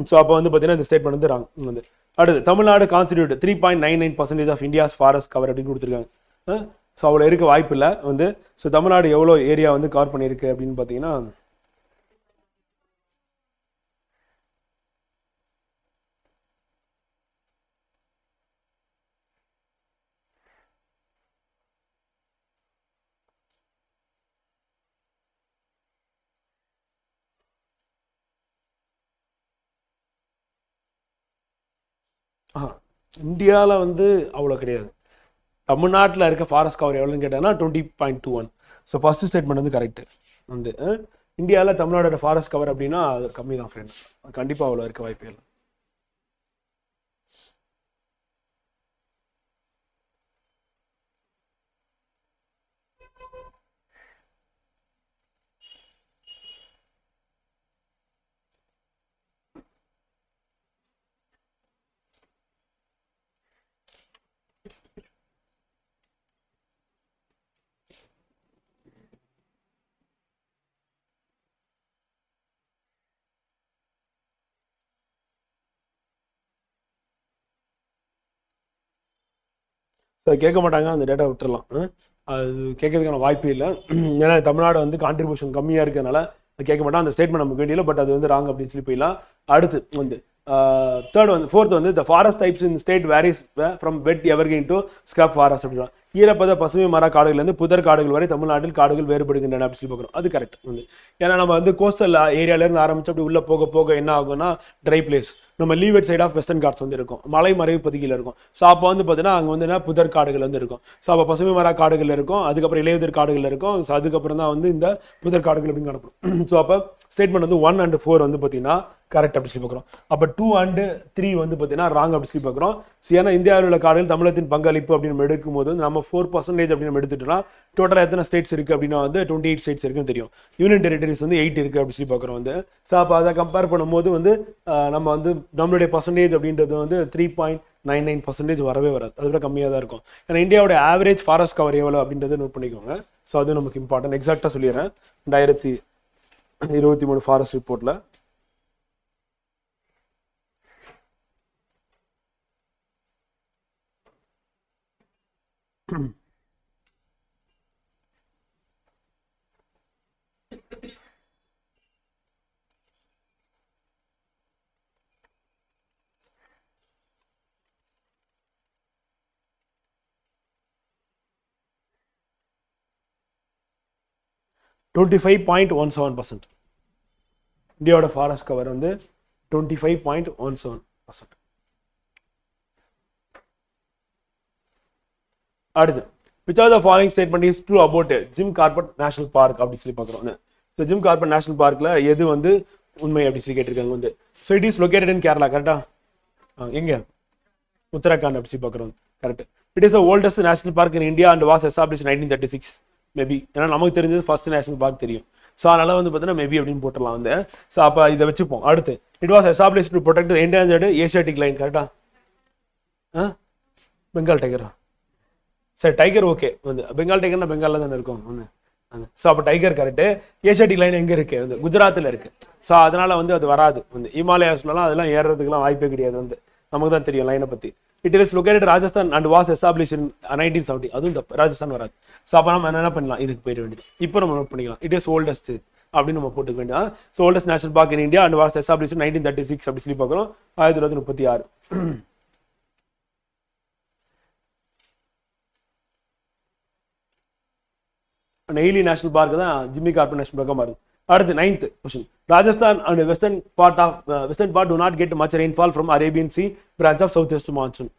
ஸோ அப்போ வந்து பார்த்தீங்கன்னா இந்த ஸ்டேட்மெண்ட் வந்து ராங் வந்து. அடுத்து Tamil Nadu 3.99% of India's forest cover அப்படின்னு கொடுத்துருக்காங்க. ஸோ அவ்வளோ இருக்க வாய்ப்பு இல்லை வந்து. ஸோ தமிழ்நாடு எவ்வளோ ஏரியா வந்து கவர் பண்ணியிருக்கு அப்படின்னு பார்த்தீங்கன்னா இந்தியாவில் வந்து அவ்வளோ கிடையாது. தமிழ்நாட்டில் இருக்க ஃபாரஸ்ட் கவர் எவ்வளோன்னு கேட்டாங்கன்னா 20.21. ஸோ ஃபர்ஸ்ட் ஸ்டேட்மெண்ட் வந்து கரெக்ட் வந்து. இந்தியாவில் தமிழ்நாடோட ஃபாரஸ்ட் கவர் அப்படின்னா அது கம்மி தான் ஃப்ரெண்ட். கண்டிப்பாக அவ்வளோ இருக்க வாய்ப்பு இல்லை. ஸோ கேட்க மாட்டாங்க, அந்த டேட்டா விட்டுறலாம். அது கேட்கறதுக்கான வாய்ப்பு இல்லை. ஏன்னா தமிழ்நாடு வந்து கான்ட்ரிபியூஷன் கம்மியாக இருக்கிறதுனால கேட்க மாட்டான். அந்த ஸ்டேட்மெண்ட் நமக்கு வேண்டியல, பட் அது வந்து ராங் அப்படின்னு சொல்லி போயிடலாம். அடுத்து வந்து தேர்ட் வந்து ஃபோர்த் வந்து the forest types in state varies from wet evergreen to scrap forest அப்படின்னா ஈரப்பத பசுமை மர காடுகள்லேருந்து புதர் காடுகள் வரை தமிழ்நாட்டில் காடுகள் வேறுபடுகின்றன அப்படின்னு சொல்லி பார்க்குறோம். அது கரெக்ட் வந்து. ஏன்னா நம்ம வந்து கோஸ்டல் ஏரியாலேருந்து ஆரம்பிச்சு அப்படி உள்ளே போக போக என்ன ஆகும்னா ட்ரை பிளேஸ் நம்ம லீவெட் சைட் ஆஃப் வெஸ்டர்ன் காட்ஸ் வந்து இருக்கும், மலை மறைவு பகுதியில் இருக்கும். ஸோ அப்போ வந்து பார்த்தீங்கன்னா அங்கே வந்து என்ன புதர் காடுகள் வந்து இருக்கும். ஸோ அப்போ பசுமை மர காடுகள் இருக்கும், அதுக்கப்புறம் இலையுதிர் காடுகள் இருக்கும். ஸோ அதுக்கப்புறம் தான் வந்து இந்த புதர் காடுகள் அப்படின்னு காணப்படும். ஸோ அப்போ ஸ்டேட்மெண்ட் வந்து 1 and 4 வந்து பார்த்தீங்கன்னா கரெக்ட் அப்படி சொல்லி பார்க்குறோம். அப்போ 2 and 3 வந்து பார்த்தீங்கன்னா ராங் அப்படி சொல்லி பார்க்குறோம். ஏன்னா இந்தியாவில் உள்ள காடுகள் தமிழகத்தின் பங்களிப்பு அப்படின்னு நம்ம எடுக்கும்போது நம்ம 4% அப்படின்னு நம்ம எடுத்துட்டோம்னா டோட்டலாக எத்தனை ஸ்டேட்ஸ் இருக்குது அப்படின்னா வந்து 28 ஸ்டேட்ஸ் இருக்குன்னு தெரியும். யூனியன் டெரிட்டரிஸ் வந்து 8 இருக்குது அப்படி சொல்லி பார்க்குறோம் வந்து. ஸோ அப்போ அதை கம்பேர் பண்ணும்போது வந்து நம்ம வந்து நம்மளுடைய பர்சன்டேஜ் அப்படின்றது வந்து 3.99% வரவே வராது, அதை விட கம்மியாக தான் இருக்கும். ஏன்னா இந்தியாவோட ஆவரேஜ் ஃபாரஸ்ட் கவர் எவ்வளோ அப்படின்றத நோட் பண்ணிக்கோங்க. ஸோ அது நமக்கு இம்பார்ட்டன்ட். எக்ஸாக்டாக சொல்லிடுறேன். 2023 ஃபாரஸ்ட் ரிப்போர்ட்டில் $25.17. இந்தியாவோட ஃபாரஸ்ட் கவர் வந்து 25.17%. அடுத்து which of the following statement is true about Jim Corbett national park அப்படி சொல்லி பார்க்குறோம். ஸோ ஜிம் கார்பெட் நேஷனல் பார்க்கில் எது வந்து உண்மை அப்படி சொல்லி கேட்டிருக்காங்க வந்து. So it is located in Kerala. கரெக்டா? எங்கே? உத்தரகாண்ட் அப்படி பார்க்குறோம். Correct. It is the oldest national park in India and was establish 1936 maybe. ஏன்னா நமக்கு தெரிஞ்சது ஃபர்ஸ்ட் நேஷனல் பார்க் தெரியும். ஸோ அதனால வந்து பார்த்தீங்கன்னா மேபி அப்படின்னு போட்டுடலாம் வந்து. ஸோ அப்போ இதை வச்சுப்போம். அடுத்து it was establish to protect endangered Asiatic line. கரெக்டா? பெங்கால் டைகரா? சரி, டைகர் ஓகே. வந்து பெங்கால் டைகர்னா பெங்காலில் தானே இருக்கும் ஒன்று. ஸோ அப்போ டைகர் கரெக்டு. ஏசியாட்டிக் லைன் எங்கே இருக்குது? வந்து குஜராத்தில் இருக்குது. ஸோ அதனால வந்து அது வராது. வந்து ஹிமாலயாஸ்லாம் அதெல்லாம் ஏறுறதுக்குலாம் வாய்ப்பே கிடையாது. வந்து நமக்கு தான் தெரியும் லைனை பற்றி. It is located Rajasthan and was establish இன் 1970. அதுவும் தப்பு, ராஜஸ்தான் வராது. ஸோ அப்போ நம்ம என்ன பண்ணலாம், இதுக்கு போயிட வேண்டியது. இப்போ நம்ம நோட் பண்ணிக்கலாம். இட் இஸ் ஓல்டஸ்ட் அப்படின்னு நம்ம போட்டுக்க வேண்டியது. So oldest national park in India and was establish 1936 அப்படி சொல்லி பார்க்குறோம். 1936. நெய்லி நேஷனல் பார்க் தான் ஜிம்மி கார்பெட் நேஷனல் பார்க்காக மாறுது. அடுத்து 9th question. Rajasthan and western part do not get much rainfall from Arabian Sea branch of southwest monsoon.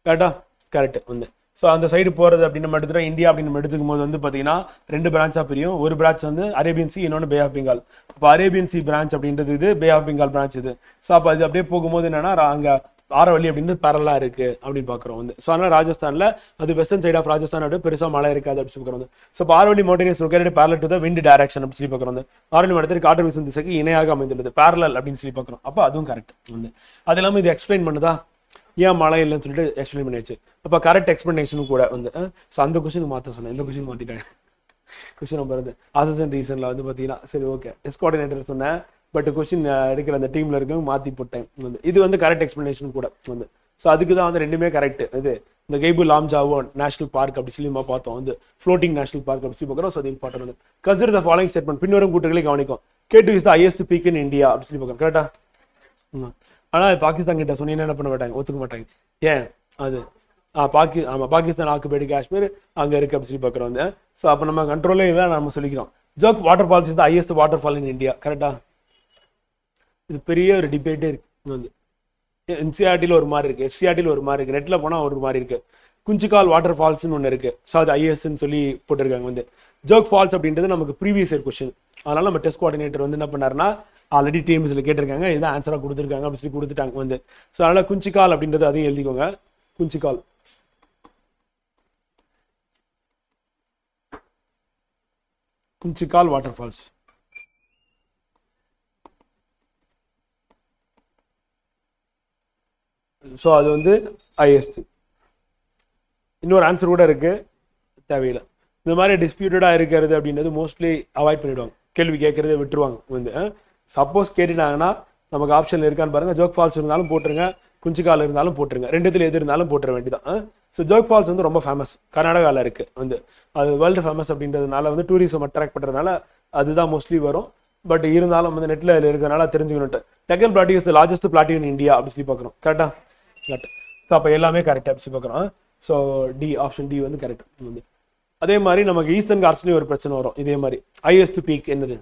கரெக்டா? Correct. வந்து so அந்த side போகிறது அப்படின்னு நம்ம எடுத்துகிட்டோம். இந்தியா அப்படின்னு நம்ம எடுத்துக்கும் போது வந்து பார்த்தீங்கன்னா 2 பிரான்ச்சாக பிரியும். ஒரு பிரான்ச் வந்து அரேபியன் சி, இன்னொன்று பே ஆஃப் பெங்கால். அப்போ அரேபியன் சி பிரான்ச் அப்படின்றது இது, பே ஆஃப் பெங்கால் பிரான்ச் இது. ஸோ அப்போ அது அப்படியே போகும்போது என்னன்னா அங்கே ஆரவல்லி அப்படின்னு பேரலாக இருக்குது அப்படின்னு பார்க்குறோம் வந்து. ஸோ அதனால் ராஜஸ்தானில் அது வெஸ்டர்ன் சைட் ஆஃப் ராஜஸ்தான் அப்படி பெருசாக மழை இருக்காது அப்படின்னு பார்க்குறோம் வந்து. So Aravalli mountain located parallel to the wind direction அப்படின்னு சொல்லி பார்க்குறோம் வந்து. ஆரவல்லி மடத்தில் காற்று வீசும் திசைக்கு இணையாக அமைந்துள்ளது, பேரலல் அப்படின்னு சொல்லி பார்க்குறோம். அப்போ அதுவும் கரெக்ட் வந்து. அது இல்லாமல் இது எக்ஸ்பிளைன் பண்ணுதா ஏன் மழை இல்லைன்னு சொல்லிட்டு எக்ஸ்பிளைன் பண்ணியாச்சு. அப்போ கரெக்ட் எக்ஸ்பிளனேஷனும் கூட வந்து. ஸோ அந்த கொஸ்டின் மாற்ற சொன்னேன், இந்த கொஸ்டின் மாற்றிட்டாங்க. கொஸ்டின் நம்பர் வந்து அசிஸ்டன்ட் ரீசனில் வந்து பார்த்தீங்கன்னா சரி ஓகே டெஸ்ட் கோஆர்டினேட்டர் சொன்னேன். பட் கொஸ்டின் எடுக்கிற அந்த டீமில் இருக்கவங்க மாற்றி போட்டேன் வந்து. இது வந்து கரெக்ட் எக்ஸ்பிளனேஷன் கூட வந்து. ஸோ அதுக்கு தான் வந்து ரெண்டுமே கரெக்ட். இது இந்த கெய்பு லாம்ஜாவோ நேஷனல் பார்க் அப்படி சொல்லி நம்ம பார்த்தோம் வந்து. ஃப்ளோட்டிங் நேஷனல் பார்க் அப்படி சொல்லி பார்க்குறோம். ஸோ அது இம்பார்ட்டன் வந்து. Consider the following statement. பின்வரும் கூட்டுகளை கவனிக்கும். K2 is the highest peak in India அப்படி சொல்லி பார்க்குறோம். கரெக்டா? ஆனால் பாகிஸ்தான் கிட்ட சொன்னீங்கன்னா என்ன பண்ண மாட்டாங்க, ஒத்துக்க மாட்டாங்க. ஏன் அது பாகிஸ்தான் ஆக்குபைடு காஷ்மீர் அங்கே இருக்குது அப்படி சொல்லி பார்க்குறோம் வந்து. ஸோ அப்போ நம்ம கண்ட்ரோலே இல்லை, நம்ம சொல்லிக்கிறோம். Jog water falls is the highest water fall in India. கரெக்டா? இது பெரிய ஒரு டிபேட்டே இருக்கு வந்து. என்சிஆர்டியில் ஒரு மாதிரி இருக்குது, எஸ்சிஆர்டியில் ஒரு மாதிரி இருக்குது, நெட்டில் போனால் ஒரு மாதிரி இருக்குது. குஞ்சிக்கால் வாட்டர் ஃபால்ஸ்னு ஒன்று இருக்குது. ஸோ அது ஐஎஸ்ன்னு சொல்லி போட்டிருக்காங்க வந்து. ஜோக் ஃபால்ஸ் அப்படின்றது நமக்கு ப்ரீவியஸ் இயர் கொஸ்டின். அதனால நம்ம டெஸ்ட் கோஆர்டினேட்டர் வந்து என்ன பண்ணாருன்னா ஆல்ரெடி டிஎம்எஸ்ல கேட்டிருக்காங்க, இதான் ஆன்சராக கொடுத்துருக்காங்க அப்படி சொல்லி கொடுத்துட்டாங்க வந்து. ஸோ அதனால குஞ்சிக்கால் அப்படின்றது அதையும் எழுதிக்கோங்க. குஞ்சிக்கால் குஞ்சிக்கால் வாட்டர் ஃபால்ஸ். ஸோ அது வந்து ஐஎஸ்டி. இன்னொரு ஆன்சர் கூட இருக்கு, தேவையில்லை. இந்த மாதிரி டிஸ்பியூட்டடாக இருக்கிறது அப்படின்றது மோஸ்ட்லி அவாய்ட் பண்ணிவிடுவாங்க, கேள்வி கேட்கறதை விட்டுருவாங்க வந்து. சப்போஸ் கேட்டுட்டாங்கன்னா நமக்கு ஆப்ஷன் இருக்கான்னு பாருங்க. ஜோக் ஃபால்ஸ் இருந்தாலும் போட்டுருங்க, குஞ்சிக்கால் இருந்தாலும் போட்டுருங்க, ரெண்டுத்துல எது இருந்தாலும் போட்டுற வேண்டியதான். ஸோ ஜோக் ஃபால்ஸ் வந்து ரொம்ப ஃபேமஸ், கர்நாடகாவில் இருக்கு வந்து. அது வேர்ல்டு ஃபேமஸ் அப்படின்றதுனால வந்து டூரிசம் அட்ராக்ட் பண்ணுறதுனால அதுதான் மோஸ்ட்லி வரும். பட் இருந்தாலும் வந்து நெட்டில் இருக்கிறனால தெரிஞ்சுக்கணுட்டு. Deccan plateau is the largest plateau in India அப்படி சொல்லி பார்க்குறோம். கரெக்டா? கரெக்ட். ஸோ அப்போ எல்லாமே கரெக்டாக அப்படி சொல்லி பார்க்குறோம். ஸோ டி, ஆப்ஷன் டி வந்து கரெக்ட் வந்து. அதே மாதிரி நமக்கு ஈஸ்டர்ன் கார்ட்ஸ்லேயும் ஒரு பிரச்சனை வரும். இதே மாதிரி ஹையஸ்ட் பீக் என்னது?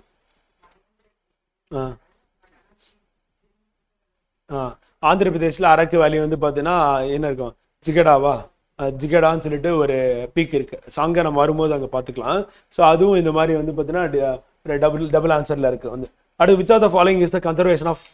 ஆந்திர பிரதேஷ்ல அரக்கு வேலி வந்து பார்த்தீங்கன்னா என்ன இருக்கும், ஜிகடாவா, ஜிகடான்னு சொல்லிட்டு ஒரு பீக் இருக்கு. ஸோ அங்கே நம்ம வரும்போது அங்கே பார்த்துக்கலாம். ஸோ அதுவும் இந்த மாதிரி வந்து பார்த்தீங்கன்னா டபுள் ஆன்சர்ல இருக்கு வந்து. அடுத்து which of the following is the conservation of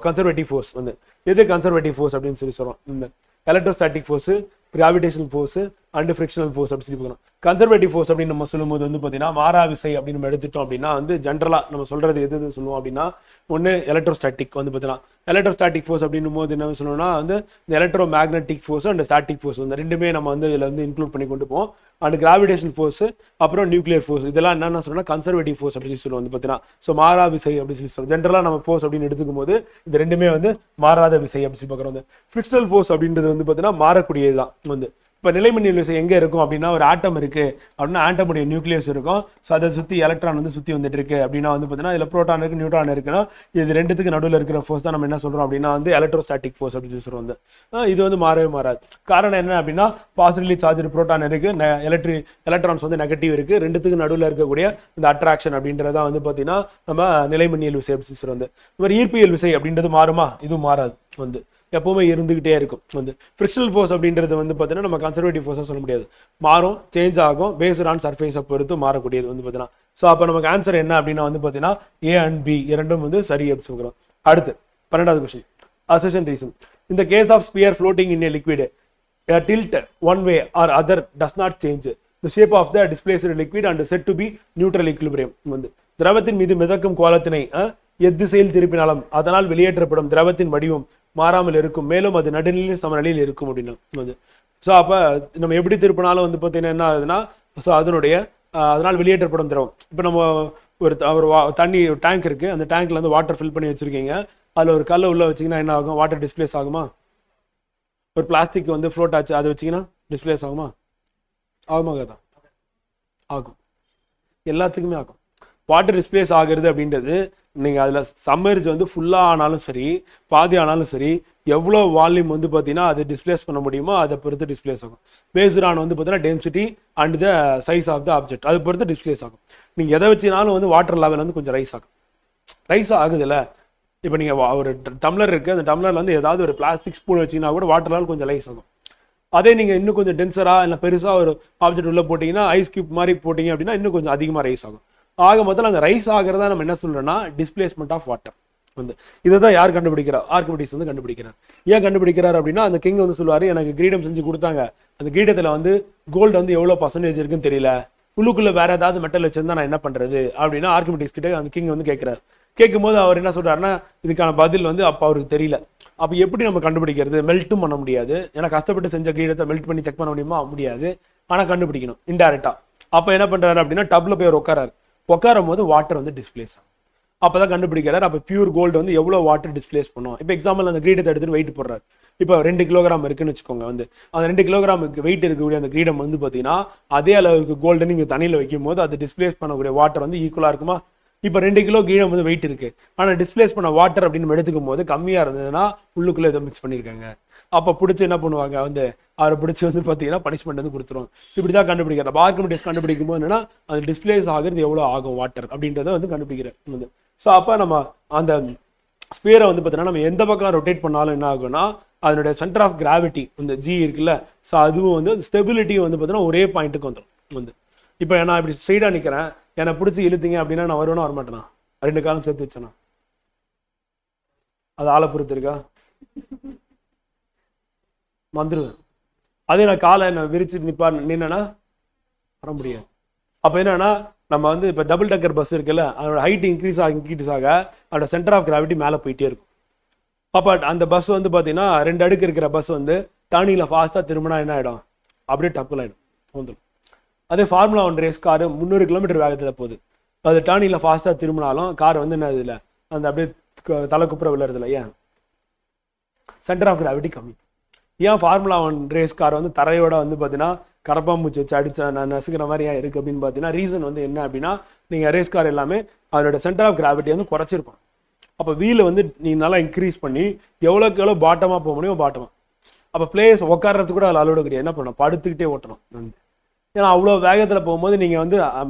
conservative force வந்து. எது கன்சர்வேட்டிவ் ஃபோர்ஸ் அப்படின்னு சொல்லி சொல்றோம். இந்த electrostatic force, gravitational force and frictional force அப்படி சொல்லி பார்க்கணும். கன்சர்வேட்டிவ் ஃபோர்ஸ் அப்படின்னு நம்ம சொல்லும்போது வந்து பார்த்தீங்கன்னா மாறா விசை அப்படின்னு நம்ம எடுத்துட்டோம் அப்படின்னா வந்து ஜென்ரலாக நம்ம சொல்றது எது எது சொல்லுவோம் அப்படின்னா, ஒன்று எலக்ட்ரோஸ்டாட்டிக் வந்து பார்த்தீங்கன்னா எலக்ட்ரோஸ்டாட்டிக் ஃபோர்ஸ் அப்படின்னும் போது என்ன சொல்லணும்னா வந்து இந்த electro magnetic force and static force வந்து ரெண்டுமே நம்ம வந்து இதில் வந்து இன்க்ளூட் பண்ணி கொண்டு போவோம். அண்ட் கிராவிடேஷன் ஃபோர்ஸ் அப்புறம் நியூக்ளியர் ஃபோர்ஸ் இதெல்லாம் என்னென்ன சொல்லணும்னா கன்சர்வேட்டிவ் ஃபோர்ஸ் அப்படின்னு சொல்லுவோம் வந்து பார்த்தீங்கன்னா. ஸோ மாறா விசை அப்படின்னு சொல்லி சொல்லுவோம். ஜென்ரலாக நம்ம ஃபோர்ஸ் அப்படின்னு எடுத்துக்கும் போது இது ரெண்டுமே வந்து மாறாத விசை அப்படின்னு சொல்லி பார்க்குறோம். வந்து ஃப்ரிக்ஷனல் ஃபோர்ஸ் அப்படின்றது வந்து பார்த்தீங்கன்னா மாறக்கூடியது தான் வந்து. இப்போ நிலைமின்னல் விசை எங்கே இருக்கும் அப்படின்னா, ஒரு ஆட்டம் இருக்குது அப்படின்னா ஆட்டமுடைய நியூக்ளியஸ் இருக்கும். ஸோ அதை சுற்றி எலக்ட்ரான் வந்து சுற்றி வந்துட்டு இருக்கு அப்படின்னா வந்து பார்த்தீங்கன்னா இதில் ப்ரோட்டான் இருக்குது, நியூட்ரான் இருக்குன்னா இது ரெண்டுத்துக்கு நடுவில் இருக்கிற ஃபோர்ஸ் தான் நம்ம என்ன சொல்கிறோம் அப்படின்னா வந்து எலக்ட்ரோஸ்டாட்டிக் ஃபோர்ஸ் அப்படின்னு சொல்லி சொல்கிறோம். வந்து இது வந்து மாறவே மாறாது. காரணம் என்ன அப்படின்னா பாசிட்டிவ்லி சார்ஜ் ப்ரோட்டான் இருக்குது, எலக்ட்ரான்ஸ் வந்து நெகட்டிவ் இருக்குது, ரெண்டுத்துக்கு நடுவில் இருக்கக்கூடிய இந்த அட்ராக்ஷன் அப்படின்றத வந்து பார்த்தீங்கன்னா நம்ம நிலைமின்னல் விசை அப்படின்னு சொல்கிறோம். வந்து இந்த மாதிரி ஈர்ப்பியல் விசை அப்படின்றது மாறுமா? இதுவும் மாறாது வந்து, எப்பவுமே இருந்துகிட்டே இருக்கும். வந்து ஃப்ரிக்ஷனல் ஃபோர்ஸ் அப்படின்றது வந்து பார்த்தீங்கன்னா நம்ம கன்சர்வேட்டிவ் ஃபோர்ஸாக சொல்ல முடியாது, மாறும், சேஞ்ச் ஆகும், பேஸ்ட் ஆன் சர்ஃபேஸை பொறுத்து மாறக்கூடியது வந்து பார்த்தீங்கன்னா. ஸோ அப்போ நமக்கு ஆன்சர் என்ன அப்படின்னா வந்து பார்த்தீங்கன்னா ஏ அண்ட் பி இரண்டும் வந்து சரி அப்படின்னு சொல்கிறோம். அடுத்து 12வது கொஸ்டின், அசர்ஷன் ரீசன். இந்த case of sphere floating in a liquid a tilt one way or other does not change the shape of the displaced liquid and said to be neutral equilibrium. வந்து திரவத்தின் மீது மிதக்கும் கோலத்தினை எத்திசையில் திருப்பினாலும் அதனால் வெளியேற்றப்படும் திரவத்தின் வடிவம் மாறாமல் இருக்கும், மேலும் அது நடுநிலை சமநிலையில் இருக்கும் அப்படின்னா வந்து. ஸோ அப்போ நம்ம எப்படி திருப்பினாலும் வந்து பார்த்தீங்கன்னா என்ன ஆகுதுன்னா, ஸோ அதனுடைய அதனால் வெளியேற்றப்படும் திரவம். இப்போ நம்ம ஒரு தண்ணி டேங்க் இருக்குது, அந்த டேங்க்ல வந்து வாட்டர் ஃபில் பண்ணி வச்சுருக்கீங்க, அதில் ஒரு கல்லை உள்ளே வச்சிங்கன்னா என்ன ஆகும், வாட்டர் டிஸ்பிளேஸ் ஆகுமா? ஒரு பிளாஸ்டிக் வந்து ஃப்ளோட் ஆச்சு, அதை வச்சிங்கன்னா டிஸ்பிளேஸ் ஆகுமா? ஆகுமாகாதான்? ஆகும், எல்லாத்துக்குமே ஆகும். வாட்டர் டிஸ்பிளேஸ் ஆகுறது அப்படின்றது நீங்கள் அதில் சம்மர்ஜ் வந்து ஃபுல்லாக ஆனாலும் சரி, பாதி ஆனாலும் சரி, எவ்வளோ வால்யூம் வந்து பார்த்தீங்கன்னா அது டிஸ்பிளேஸ் பண்ண முடியுமோ அதை பொறுத்து டிஸ்பிளேஸ் ஆகும். பேஸ்ட் ஆன் வந்து பார்த்தீங்கன்னா density and the size of the object, அதை பொறுத்து டிஸ்பிளேஸ் ஆகும். நீங்கள் எதை வச்சினாலும் வந்து வாட்டர் லெவல் வந்து கொஞ்சம் ரைஸ் ஆகும். ரைஸ் ஆகுதுல்ல, இப்போ நீங்கள் ஒரு டம்ளர் இருக்குது, அந்த டம்ளரில் வந்து ஏதாவது ஒரு பிளாஸ்டிக் ஸ்பூன் வச்சிங்கன்னா கூட வாட்டர் லெவல் கொஞ்சம் ரைஸ் ஆகும். அதே நீங்கள் இன்னும் கொஞ்சம் டென்சராக இல்லை பெருசாக ஒரு ஆப்ஜெக்ட் உள்ளே போட்டிங்கன்னா, ஐஸ் கியூப் மாதிரி போட்டிங்க அப்படின்னா இன்னும் கொஞ்சம் அதிகமாக ரைஸ் ஆகும். ஆக மொத்தம் அந்த ரைஸ் ஆகிறதா நம்ம என்ன சொல்றோம்னா டிஸ்பிளேஸ்மெண்ட் ஆஃப் வாட்டர் வந்து. இதை தான் யார் கண்டுபிடிக்கிறார்? ஆர்கிமிடிஸ் வந்து கண்டுபிடிக்கிறார். ஏன் கண்டுபிடிக்கிறார் அப்படின்னா, அந்த கிங் வந்து சொல்லுவார், எனக்கு கிரீடம் செஞ்சு கொடுத்தாங்க, அந்த கிரீடத்தில் வந்து கோல்டு வந்து எவ்வளோ பர்சன்டேஜ் இருக்குன்னு தெரியல, உள்ளுக்குள்ளே வேற ஏதாவது மெட்டல் வச்சிருந்தா நான் என்ன பண்ணுறது அப்படின்னா ஆர்கிமிடிஸ் கிட்ட அந்த கிங் வந்து கேட்குறாரு. கேட்கும்போது அவர் என்ன சொல்றாருன்னா, இதுக்கான பதில் வந்து அப்போ அவருக்கு தெரியல. அப்போ எப்படி நம்ம கண்டுபிடிக்கிறது? மெல்ட்டும் பண்ண முடியாது, ஏன்னா கஷ்டப்பட்டு செஞ்ச கிரீடத்தை மெல்ட் பண்ணி செக் பண்ண முடியுமா? முடியாது. ஆனால் கண்டுபிடிக்கணும் இன்டைரக்டா. அப்போ என்ன பண்ணுறாரு அப்படின்னா, டப்ல போய் உட்காராரு. உட்காரும் போது வாட்டர் வந்து டிஸ்பிளேஸ் ஆகும். அப்போதான் கண்டுபிடிக்கிறார். அப்போ பியூர் கோல்டு வந்து எவ்வளோ வாட்டர் டிஸ்பிளேஸ் பண்ணும். இப்போ எக்ஸாம்பிள் அந்த கிரீடத்தை எடுத்துட்டு வெயிட் போடுறாரு. இப்போ 2 கிலோகிராம் இருக்குன்னு வச்சுக்கோங்க, வந்து அந்த 2 கிலோகிராமுக்கு வெயிட் இருக்கக்கூடிய அந்த கிரீடம் வந்து பார்த்தீங்கன்னா அதே அளவுக்கு கோல்டு நீங்கள் தண்ணியில் வைக்கும் போது அது டிஸ்பிளேஸ் பண்ணக்கூடிய வாட்டர் வந்து ஈக்குவலாக இருக்குமா? இப்போ 2 கிலோ கிரீடம் வந்து வெயிட் இருக்கு, ஆனால் டிஸ்பிளேஸ் பண்ண வாட்டர் அப்படின்னு எடுத்துக்கும் போது கம்மியாக இருந்ததுன்னா உள்ளுக்குள்ளே ஏதோ மிக்ஸ் பண்ணியிருக்காங்க. அப்போ பிடிச்சி என்ன பண்ணுவாங்க, வந்து அவரை பிடிச்சி வந்து பார்த்தீங்கன்னா பனிஷ்மெண்ட் வந்து கொடுத்துருவாங்க. ஸோ இப்படி தான் கண்டுபிடிக்கிறார். அப்போ ஆர்கிமிடிஸ் கண்டுபிடிக்கும் போது என்னன்னா, அது டிஸ்பிளேஸ் ஆகிறது எவ்வளோ ஆகும் வாட்டர் அப்படின்றத வந்து கண்டுபிடிக்கிறார் வந்து. ஸோ அப்போ நம்ம அந்த ஸ்பியரை வந்து பார்த்தீங்கன்னா நம்ம எந்த பக்கம் ரொட்டேட் பண்ணாலும் என்ன ஆகும்னா, அதனுடைய சென்டர் ஆஃப் கிராவிட்டி இந்த ஜி இருக்குல்ல, ஸோ அதுவும் வந்து ஸ்டெபிலிட்டியும் வந்து பார்த்தீங்கன்னா ஒரே பாயிண்ட்டுக்கு வந்துடும் வந்து. இப்போ நான் இப்படி ஸ்ட்ரெயிட்டாக நிற்கிறேன், என்னை பிடிச்சி இழுத்தீங்க அப்படின்னா நான் வருவேனா வரமாட்டேனா? 2 காலம் சேர்த்து வச்சேனா? அது ஆளை பொறுத்து இருக்கா? வந்துடுவேன். அதே நான் காலை என்ன விரிச்சு நின்னா வர முடியாது. அப்போ என்னன்னா, நம்ம வந்து இப்போ டபுள் டக்கர் பஸ் இருக்குல்ல, அதோட ஹைட் இன்க்ரீஸ் ஆக அதோட சென்டர் ஆஃப் கிராவிட்டி மேலே போயிட்டே இருக்கும். அப்போ அந்த பஸ் வந்து பார்த்தீங்கன்னா 2 அடுக்கு இருக்கிற பஸ் வந்து டர்னிங்கில் ஃபாஸ்ட்டாக திரும்பினா என்ன ஆகிடும், அப்படியே டப்புல் ஆகிடும், வந்துடும். அதே ஃபார்முலா 1 ரேஸ் கார் 300 கிலோமீட்டர் வேகத்தில் போகுது, அது டர்னிங்கில் ஃபாஸ்ட்டாக திரும்பினாலும் கார் வந்து என்ன இதில் அந்த அப்படியே தலை குப்புற விழுறதில்ல. ஏன்? சென்டர் ஆஃப் கிராவிட்டி கம்மி. ஏன் ஃபார்முலா 1 ரேஸ் கார் வந்து தரையோட வந்து பார்த்தீங்கன்னா கரப்பாம்பூச்சி வச்சு அடிச்சா நான் நசுக்கிற மாதிரி ஏன் இருக்குது அப்படின்னு பார்த்தீங்கன்னா, ரீசன் வந்து என்ன அப்படின்னா, நீங்கள் ரேஸ் கார் எல்லாமே அதோட சென்டர் ஆஃப் கிராவிட்டி வந்து குறைச்சிருப்பான். அப்போ வீலை வந்து நீ நல்லா இன்க்ரீஸ் பண்ணி எவ்வளோக்கு எவ்வளோ பாட்டமாக போக முடியும் பாட்டமாக. அப்போ பிளேயர்ஸ் உட்கார்றது கூட அதில் அலோடு கிடையாது, என்ன பண்ணணும், படுத்துக்கிட்டே ஓட்டணும். ஏன்னா அவ்வளோ வேகத்தில் போகும்போது நீங்கள் வந்து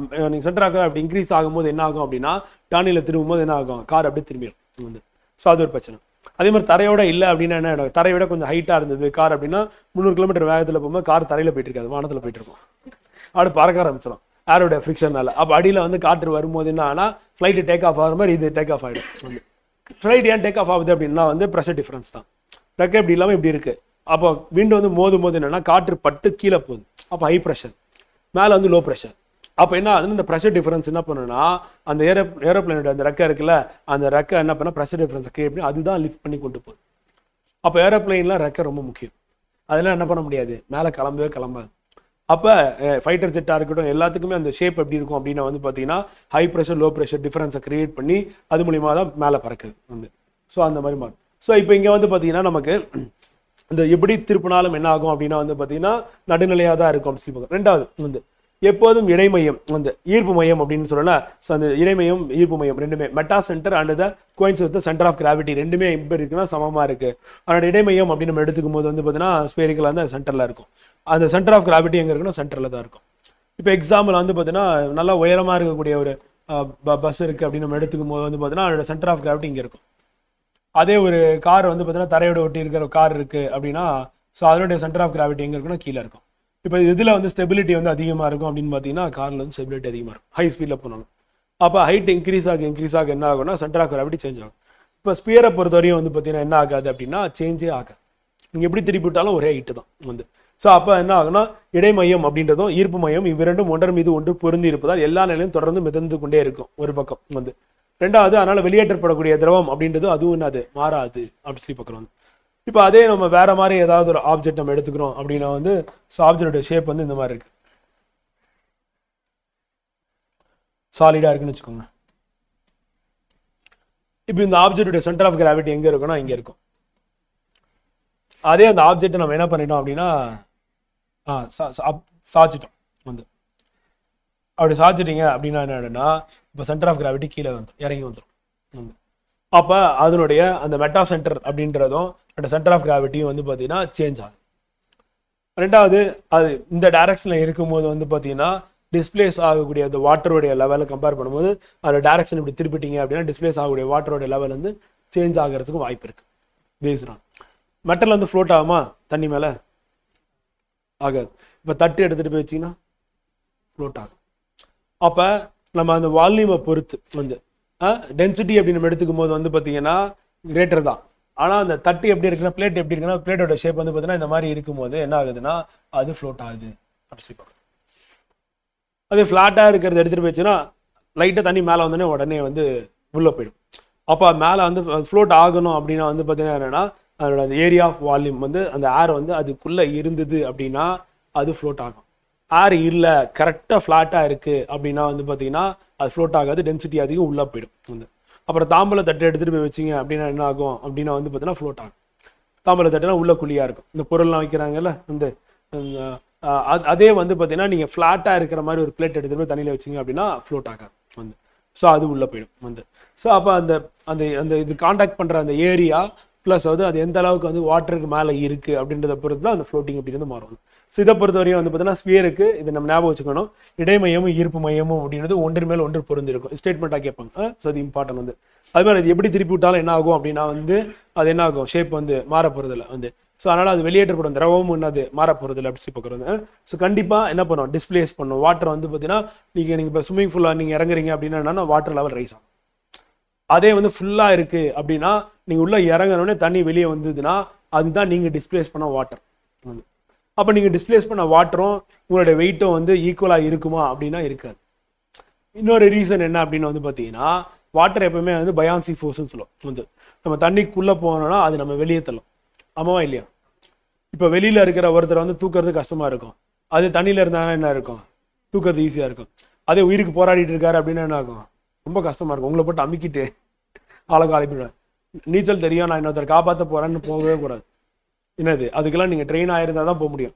நீங்கள் சென்டர் ஆஃப் கிராவிட்டி இன்க்ரீஸ் ஆகும்போது என்ன ஆகும் அப்படின்னா, டானியில் திரும்பும்போது என்ன ஆகும், கார் அப்படியே திரும்பிடும் வந்து. ஸோ அது ஒரு பிரச்சனை. அதே மாதிரி தரையோட இல்லை அப்படின்னா என்ன ஆகிடும், தரையோட கொஞ்சம் ஹைட்டாக இருந்தது கார் அப்படின்னா 300 கிலோமீட்டர் வேகத்தில் போகும்போது கார் தரையில் போயிட்டு இருக்காது, வானத்தில் போயிட்டு இருக்கும், அப்படி பறக்க ஆரம்பிச்சிடும் ஏரோட ஃப்ரிக்ஷனால. அப்போ அடியில் வந்து காற்று வரும்போது என்ன ஆனால் ஃப்ளைட்டு டேக் ஆஃப் ஆகிற மாதிரி இது டேக் ஆஃப் ஆகிடும். ஃப்ளைட் ஏன் டேக் ஆஃப் ஆகுது அப்படின்னா வந்து ப்ரெஷர் டிஃப்ரென்ஸ் தான். ரெக்கை இப்படி இல்லாமல் இப்படி இருக்குது. அப்போ விண்டு வந்து மோதும் போது என்னென்னா காற்று பட்டு கீழே போகுது, அப்போ ஹை ப்ரெஷர், மேலே வந்து லோ ப்ரெஷர். அப்போ என்ன ஆகுதுன்னு இந்த ப்ரெஷர் டிஃபரன்ஸ் என்ன பண்ணுன்னா, அந்த ஏரோப்ளைனோட அந்த ரெக்கை இருக்குல்ல, அந்த ரெக்கை என்ன பண்ணால் ப்ரெஷர் டிஃபரன்ஸை கிரியேட் பண்ணி அதுதான் லிஃப்ட் பண்ணி கொண்டு போகுது. அப்போ ஏரோப்ளைன்லாம் ரெக்கை ரொம்ப முக்கியம், அதெல்லாம் என்ன பண்ண முடியாது, மேலே கிளம்பாது. அப்போ ஃபைட்டர் ஜெட்டாக இருக்கட்டும் எல்லாத்துக்குமே அந்த ஷேப் எப்படி இருக்கும் அப்படின்னா வந்து பார்த்தீங்கன்னா ஹை ப்ரெஷர் லோ ப்ரெஷர் டிஃபரன்ஸை கிரியேட் பண்ணி அது மூலியமாக தான் மேலே பறக்குது வந்து. ஸோ அந்த மாதிரி மாறும். ஸோ இப்போ இங்கே வந்து பார்த்தீங்கன்னா நமக்கு இந்த எப்படி திருப்பினாலும் என்ன ஆகும் அப்படின்னா வந்து பார்த்தீங்கன்னா நடுநிலையாக தான் இருக்கும் அப்படின்னு சொல்லி பார்க்குறோம். 2வது வந்து எப்போதும் இடைமையம் அந்த ஈர்ப்பு மையம் அப்படின்னு சொல்லலாம். ஸோ அந்த இடைமையம் ஈர்ப்பு மையம் ரெண்டுமே meta centre and the coincidence with centre of gravity ரெண்டுமே எப்படி இருக்குன்னா சமமாக இருக்கு. அதோட இடைமையம் அப்படின்னு நம்ம எடுத்துக்கும் போது வந்து பார்த்தீங்கன்னா ஸ்பேரிக்கலாக வந்து சென்டரில் இருக்கும். அந்த சென்டர் ஆஃப் கிராவிட்டி எங்கே இருக்குன்னா சென்டரில் தான் இருக்கும். இப்போ எக்ஸாம்பிள் வந்து பார்த்தீங்கன்னா நல்லா உயரமாக இருக்கக்கூடிய ஒரு பஸ் இருக்குது அப்படின்னு நம்ம எடுத்துக்கும் போது வந்து பார்த்தீங்கன்னா அதோட சென்டர் ஆஃப் கிராவிட்டி இங்கே இருக்கும். அதே ஒரு கார் வந்து பார்த்தீங்கன்னா தரையோட ஒட்டி இருக்கிற கார் இருக்குது அப்படின்னா ஸோ அதனுடைய சென்டர் ஆஃப் கிராவிட்டி எங்கே இருக்குன்னா கீழே இருக்கும். இப்போ இதில் வந்து ஸ்டெபிலிட்டி வந்து அதிகமாக இருக்கும் அப்படின்னு பார்த்தீங்கன்னா காரில் வந்து ஸ்டெபிலிட்டி அதிகமாக இருக்கும் ஹை ஸ்பீடில் போனாலும். அப்போ ஹைட் இன்க்ரீஸ் ஆக என்ன ஆகும்னா சென்டர் ஆஃப் கிராவிட்டி சேஞ்ச் ஆகும். இப்போ ஸ்பியரை பொறுத்தவரையும் வந்து பார்த்தீங்கன்னா என்ன ஆகாது அப்படின்னா சேஞ்சே ஆகாது. நீங்கள் எப்படி திருப்பி விட்டாலும் ஒரே ஹைட்டு தான் வந்து. ஸோ அப்போ என்ன ஆகுனா இடைமையம் அப்படின்றதும் ஈர்ப்பு மையம் இவ்விரண்டும் ஒன்றன் மீது ஒன்று பொருந்தி இருப்பதால் எல்லா நிலையும் தொடர்ந்து மிதந்து கொண்டே இருக்கும் ஒரு பக்கம் வந்து. ரெண்டாவது அதனால வெளியேற்றப்படக்கூடிய திரவம் அப்படின்றது அதுவும் என்னது மாறாது அப்படி சொல்லி பார்க்குறோம். இப்போ அதே நம்ம வேற மாதிரி ஏதாவது ஒரு ஆப்ஜெக்ட் நம்ம எடுத்துக்கிறோம் அப்படின்னா வந்து ஸோ ஆப்ஜெக்டோட ஷேப் வந்து இந்த மாதிரி இருக்கு, சாலிடா இருக்குன்னு வச்சுக்கோங்க. இப்போ இந்த ஆப்ஜெக்டோட சென்டர் ஆஃப் கிராவிட்டி எங்க இருக்குன்னா இங்க இருக்கும். அதே அந்த ஆப்ஜெக்ட் நம்ம என்ன பண்ணிட்டோம் அப்படின்னா சாய்ச்சிட்டோம் வந்து. அப்படி சாய்ச்சிட்டீங்க அப்படின்னா என்னன்னா இப்போ சென்டர் ஆஃப் கிராவிட்டி கீழே வந்துடும், இறங்கி வந்துடும். அப்போ அதனுடைய அந்த மெட்டா சென்டர் அப்படின்றதும் அந்த சென்டர் ஆஃப் கிராவிட்டியும் வந்து பார்த்தீங்கன்னா சேஞ்ச் ஆகுது. ரெண்டாவது அது இந்த டைரக்ஷனில் இருக்கும்போது வந்து பார்த்தீங்கன்னா டிஸ்பிளேஸ் ஆகக்கூடிய அந்த வாட்டருடைய லெவலை கம்பேர் பண்ணும்போது அந்த டைரக்ஷன் இப்படி திருப்பிட்டீங்க அப்படின்னா டிஸ்பிளேஸ் ஆகக்கூடிய வாட்டருடைய லெவல் வந்து சேஞ்ச் ஆகிறதுக்கும் வாய்ப்பு இருக்கு. பேஸ்டாக மெட்டல் வந்து ஃப்ளோட் ஆகுமா தண்ணி மேலே? ஆகாது. இப்போ தட்டு எடுத்துகிட்டு போய் வச்சிங்கன்னா ஃப்ளோட் ஆகும். அப்போ நம்ம அந்த வால்யூமை பொறுத்து வந்து டென்சிட்டி அப்படின்னு நம்ம எடுத்துக்கும் போது வந்து பார்த்தீங்கன்னா கிரேட்டர் தான். ஆனால் அந்த தட்டு எப்படி இருக்குன்னா பிளேட் எப்படி இருக்குன்னா பிளேட்டோட ஷேப் வந்து பார்த்தீங்கன்னா இந்த மாதிரி இருக்கும்போது என்ன ஆகுதுன்னா அது ஃப்ளோட் ஆகுது அப்படி சொல்லி பார்க்கணும். அது ஃப்ளாட்டாக இருக்கிறத எடுத்துகிட்டு போயிடுச்சுன்னா லைட்டாக தண்ணி மேலே வந்தோடனே உடனே வந்து உள்ளே போயிடும். அப்போ மேலே வந்து ஃப்ளோட் ஆகணும் அப்படின்னா வந்து பார்த்தீங்கன்னா என்னென்னா அதோட அந்த ஏரியா ஆஃப் வால்யூம் வந்து அந்த ஏர் வந்து அதுக்குள்ளே இருந்தது அப்படின்னா அது ஃப்ளோட் ஆகும். ஏர் இல்லை கரெக்டாக ஃப்ளாட்டாக இருக்குது அப்படின்னா வந்து பார்த்தீங்கன்னா அது ஃப்ளோட் ஆகாது, டென்சிட்டி அதிகம் உள்ளே போயிடும் வந்து. அப்புறம் தாம்பலை தட்டு எடுத்துகிட்டு போய் வச்சிங்க அப்படின்னா என்ன ஆகும் அப்படின்னா வந்து பார்த்தீங்கன்னா ஃப்ளோட் ஆகும். தாம்பலை தட்டுனா உள்ள குழியாக இருக்கும், இந்த பொருள்லாம் வைக்கிறாங்கல்ல வந்து. அதே வந்து பார்த்தீங்கன்னா நீங்கள் ஃப்ளாட்டாக இருக்கிற மாதிரி ஒரு பிளேட் எடுத்துகிட்டு போய் தண்ணியில் வச்சிங்க அப்படின்னா ஃப்ளோட் ஆகாது வந்து. ஸோ அது உள்ளே போயிடும் வந்து. ஸோ அப்போ அந்த அந்த அந்த இது காண்டாக்ட் பண்ணுற அந்த ஏரியா ப்ளஸ் வந்து அது எந்த அளவுக்கு வந்து வாட்டருக்கு மேலே இருக்குது அப்படின்றத பொறுத்து தான் அந்த ஃப்ளோட்டிங் அப்படின்றது மாறும். ஸோ இதை பொறுத்த வரையும் வந்து பார்த்தீங்கன்னா ஸ்பியருக்கு இதை நம்ம ஞாபகம் வச்சுக்கணும், இடைமையமும் ஈர்ப்பு மையமும் அப்படின்றது ஒன்று மேல் ஒன்று பொருந்திருக்கும். ஸ்டேட்மெண்ட்டாக கேட்பாங்க. ஸோ அது இம்பார்ட்டன் வந்து. அது மாதிரி அது எப்படி திருப்பி விட்டாலும் என்ன ஆகும் அப்படின்னா வந்து அது என்ன ஆகும், ஷேப் வந்து மாற போகிறதில்ல வந்து. ஸோ அதனால் அது வெளியேற்றப்படும் திரவமும் என்னது மாற போகிறதில்ல அப்படி சொல்லி பார்க்குறது. ஸோ கண்டிப்பாக என்ன பண்ணும், டிஸ்பிளேஸ் பண்ணும் வாட்டர் வந்து பார்த்தீங்கன்னா நீங்கள் இப்போ ஸ்விம்மிங் பூலில் நீங்கள் இறங்குறீங்க அப்படின்னா என்னன்னா வாட்டர் லெவல் ரைஸ் ஆகும். அதே வந்து ஃபுல்லாக இருக்குது அப்படின்னா நீங்கள் உள்ளே இறங்கினோடனே தண்ணி வெளியே வந்ததுன்னா அதுதான் நீங்கள் டிஸ்பிளேஸ் பண்ண வாட்டர் வந்து. அப்போ நீங்கள் டிஸ்பிளேஸ் பண்ண வாட்டரும் உங்களுடைய வெயிட்டும் வந்து ஈக்குவலாக இருக்குமா அப்படின்னா இருக்காது. இன்னொரு ரீசன் என்ன அப்படின்னு வந்து பார்த்தீங்கன்னா வாட்டர் எப்பவுமே வந்து பயான்சி ஃபோர்ஸ்ன்னு சொல்லுவோம் வந்து. நம்ம தண்ணிக்குள்ளே போனோம்னா அது நம்ம வெளியே தள்ளும், ஆமாவா இல்லையா? இப்போ வெளியில் இருக்கிற ஒருத்தர் வந்து தூக்கிறது கஷ்டமாக இருக்கும், அது தண்ணியில் இருந்தாங்கன்னா என்ன இருக்கும், தூக்கிறது ஈஸியாக இருக்கும். அதே உயிருக்கு போராடிட்டு இருக்காரு அப்படின்னா என்ன ஆகும், ரொம்ப கஷ்டமாக இருக்கும். உங்களை போட்டு அமுக்கிட்டு ஆளை காலிப்பிடுவேன். நீச்சல் தெரியும், நான் இன்னொருத்தர் காப்பாற்ற போகிறேன்னு போகவே கூடாது. என்னது அதுக்கெல்லாம் நீங்கள் ட்ரெயின் ஆகிருந்தால் தான் போக முடியும்.